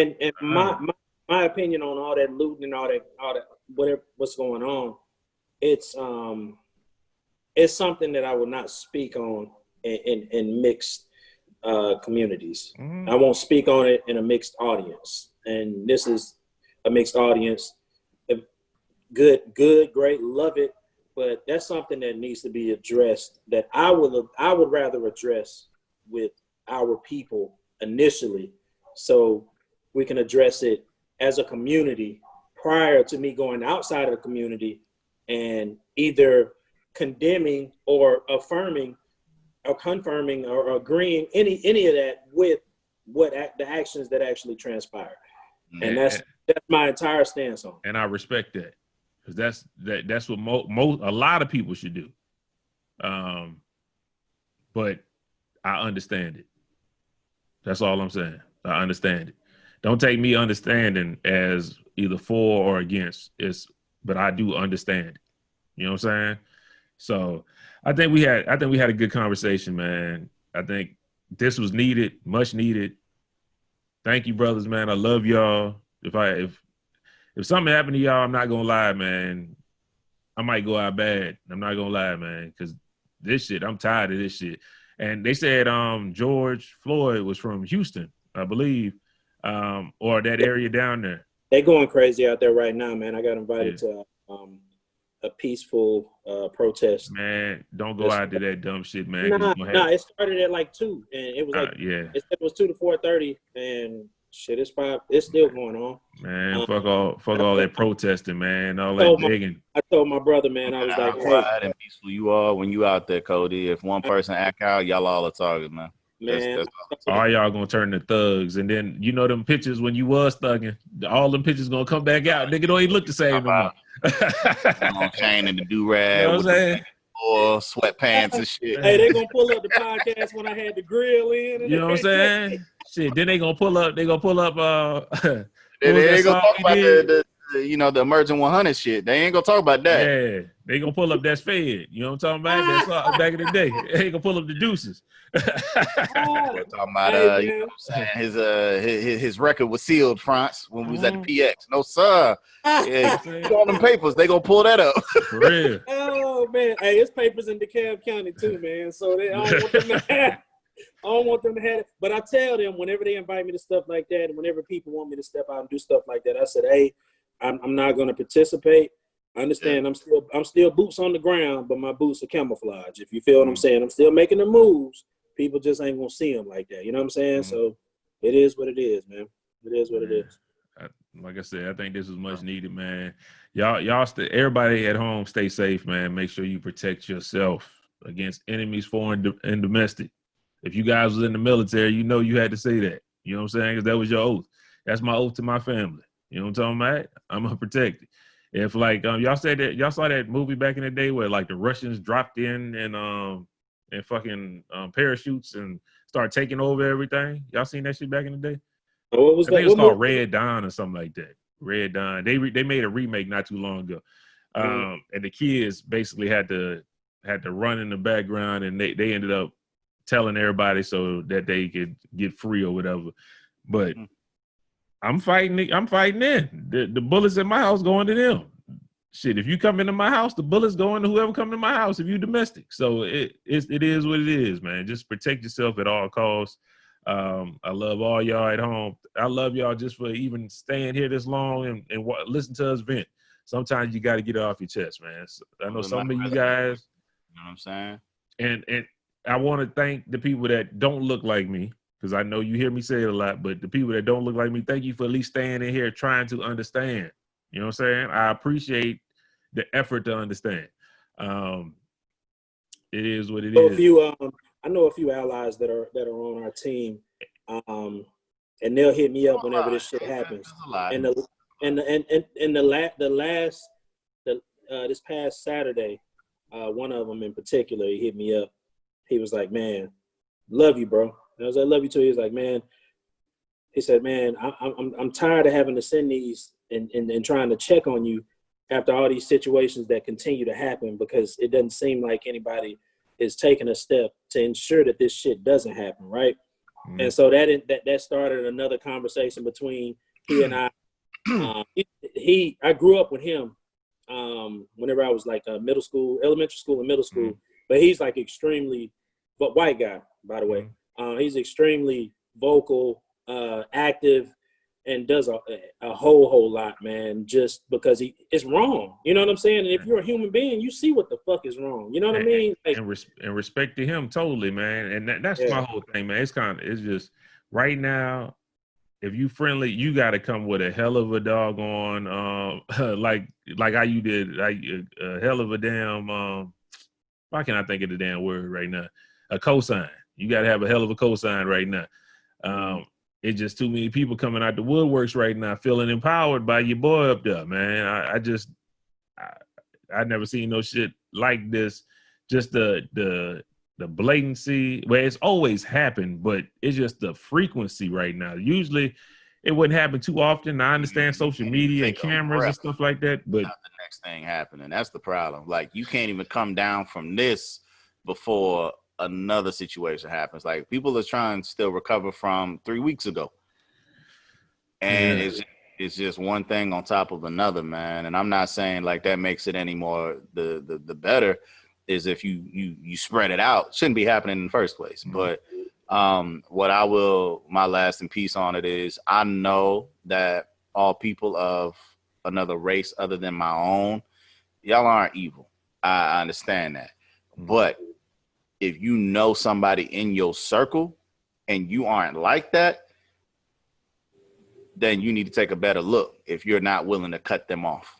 my opinion on all that looting and all that what's going on, it's something that I will not speak on in mixed communities. I won't speak on it in a mixed audience. And this is a mixed audience. Good, great, love it. But that's something that needs to be addressed, that I would rather address with our people initially, so we can address it as a community prior to me going outside of the community and either condemning or affirming or confirming or agreeing any of that with what the actions that actually transpire. And That's my entire stance on. And I respect that, because that's what a lot of people should do. But I understand it. That's all I'm saying. I understand it. Don't take me understanding as either for or against. But I do understand it. You know what I'm saying? So I think we had a good conversation, man. I think this was needed, much needed. Thank you, brothers, man. I love y'all. If something happened to y'all, I'm not gonna lie, man. I might go out bad. I'm not gonna lie, man, because this shit, I'm tired of this shit. And they said George Floyd was from Houston, I believe, or that area down there. They going crazy out there right now, man. I got invited to a peaceful protest. Man, don't go out to that dumb shit, man. Nah, it started at like 2, and it was like it was 2 to 4:30, and shit, it's 5. It's still going on. Man, fuck all that protesting, man. All that digging. I told my brother, man, I was like, hey, and peaceful you are when you out there, Cody. If one person act out, y'all all are target, man. Man, all y'all gonna turn to thugs, and then you know them pictures when you was thugging, all them pictures gonna come back out. Nigga don't even look the same no more. On chain and the do rag, you know what I'm saying? Or sweatpants and shit. Hey, they gonna pull up the podcast when I had the grill in. You know what I'm saying? Shit. Then they gonna pull up. They ain't gonna talk about the emerging 100 shit. They ain't gonna talk about that. Yeah, they gonna pull up that Spade. You know what I'm talking about? That's back in the day. They ain't gonna pull up the Deuces. They're talking about you know what I'm saying? His record was sealed, France, when we was at the PX. No sir. Yeah, on them papers, they gonna pull that up. For real. Oh man, hey, it's papers in DeKalb County too, man. So I don't want them to have it. But I tell them whenever they invite me to stuff like that, and whenever people want me to step out and do stuff like that, I said, hey, I'm not going to participate. I understand. Yeah. I'm still boots on the ground, but my boots are camouflage. If you feel what I'm saying, I'm still making the moves. People just ain't gonna see them like that. You know what I'm saying? So it is what it is, man. It is what it is. Like I said, I think this was much needed, man. Y'all everybody at home, stay safe, man. Make sure you protect yourself against enemies, foreign and domestic. If you guys was in the military, you know you had to say that. You know what I'm saying? Because that was your oath. That's my oath to my family. You know what I'm talking about? I'm gonna protect it. If like y'all saw that movie back in the day where like the Russians dropped in and fucking parachutes and started taking over everything. Y'all seen that shit back in the day? What was I think it was called Red Dawn or something like that. Red Dawn. They made a remake not too long ago, and the kids basically had to run in the background, and they ended up telling everybody so that they could get free or whatever. But I'm fighting in. The bullets in my house going to them. Shit, if you come into my house, the bullets going to whoever come to my house if you domestic. So it is what it is, man. Just protect yourself at all costs. I love all y'all at home. I love y'all just for even staying here this long and listen to us vent. Sometimes you got to get it off your chest, man. So I know some of you guys. You know what I'm saying? And I want to thank the people that don't look like me, because I know you hear me say it a lot, but the people that don't look like me, thank you for at least staying in here trying to understand. You know what I'm saying? I appreciate the effort to understand. It is what it is. I know a few allies that are on our team, and they'll hit me up whenever this shit happens. And this past Saturday, one of them in particular, he hit me up. He was like, "Man, love you, bro." And I was like, "Love you too." He was like, "Man," he said, "Man, I'm tired of having to send these and trying to check on you after all these situations that continue to happen, because it doesn't seem like anybody is taking a step to ensure that this shit doesn't happen, right?" And so that started another conversation between he and I. I grew up with him whenever I was like elementary school and middle school, but he's like but white guy, by the way. He's extremely vocal, active, and does a whole lot, man, just because it's wrong. You know what I'm saying? And if you're a human being, you see what the fuck is wrong. You know what I mean? Like, and respect to him totally, man. And that's my whole thing, man. It's just right now, if you friendly, you got to come with a hell of a doggone, like how you did, like a hell of a damn, why can't I think of the damn word right now? A cosign. You got to have a hell of a cosign right now. it's just too many people coming out the woodworks right now, feeling empowered by your boy up there, man. I never seen no shit like this. Just the blatancy. Well, it's always happened, but it's just the frequency right now. Usually, it wouldn't happen too often. I understand social media and cameras and stuff like that, but the next thing happening. That's the problem. Like, you can't even come down from this before another situation happens. Like, people are trying to still recover from 3 weeks ago, and it's just one thing on top of another, man. And I'm not saying like that makes it any more the better. Is if you spread it out, shouldn't be happening in the first place. But my lasting piece on it is, I know that all people of another race other than my own, y'all aren't evil. I understand that. But if you know somebody in your circle and you aren't like that, then you need to take a better look if you're not willing to cut them off.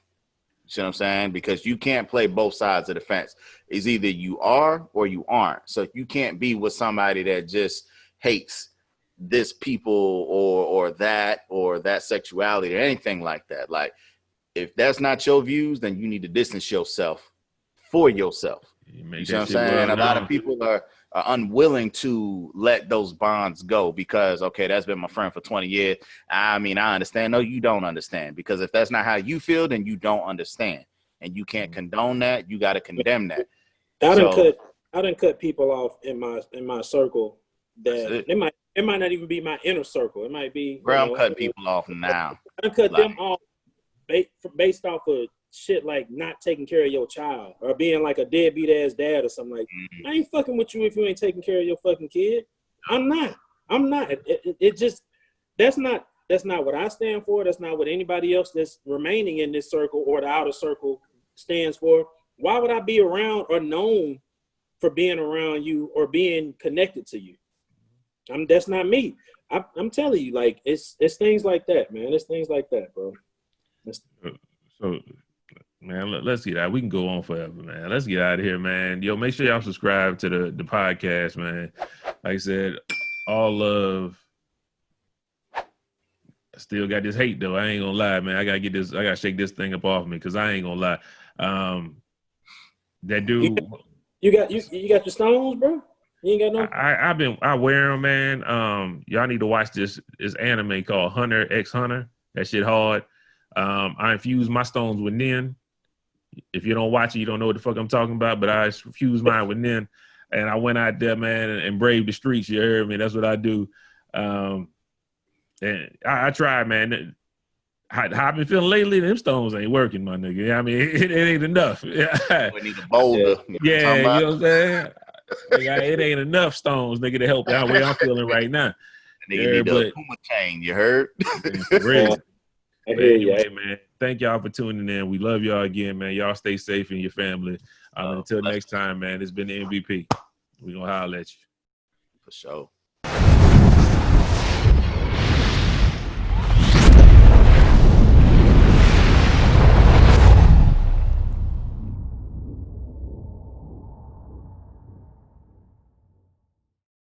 You see what I'm saying? Because you can't play both sides of the fence. It's either you are or you aren't. So you can't be with somebody that just hates this people or that sexuality or anything like that. Like, if that's not your views, then you need to distance yourself for yourself. You see what I'm saying? A lot of people are unwilling to let those bonds go because, okay, that's been my friend for 20 years. I mean, I understand. No, you don't understand, because if that's not how you feel, then you don't understand, and you can't condone that. You got to condemn that. I done cut people off in my circle that it might not even be my inner circle. It might be. Bro, I'm cutting people off now. I done cut them off based off of shit like not taking care of your child or being like a deadbeat ass dad or something like that. I ain't fucking with you if you ain't taking care of your fucking kid. I'm not. It just, that's not what I stand for. That's not what anybody else that's remaining in this circle or the outer circle stands for. Why would I be around or known for being around you or being connected to you? That's not me. I'm telling you, like, it's things like that, man. It's things like that, bro. So, man, let's get out. We can go on forever, man. Let's get out of here, man. Yo, make sure y'all subscribe to the podcast, man. Like I said, all love. I still got this hate though. I ain't gonna lie, man. I gotta shake this thing up off me, because I ain't gonna lie. That dude. You got your stones, bro? You ain't got no. I wear them, man. Y'all need to watch this anime called Hunter x Hunter. That shit hard. I infuse my stones with Nin. If you don't watch it, you don't know what the fuck I'm talking about, but I infused mine with Nin, and I went out there, man, and braved the streets. You heard me? That's what I do. And I tried, man. How I've been feeling lately, them stones ain't working, my nigga. I mean, it ain't enough. We need a boulder. Yeah, you know what I'm saying? It ain't enough stones, nigga, to help the way I'm feeling right now. Nigga need a Puma chain, you heard? Really? Anyway, man, thank y'all for tuning in. We love y'all again, man. Y'all stay safe and your family. Until next time, man, it's been the MVP. We're going to holler at you. For sure.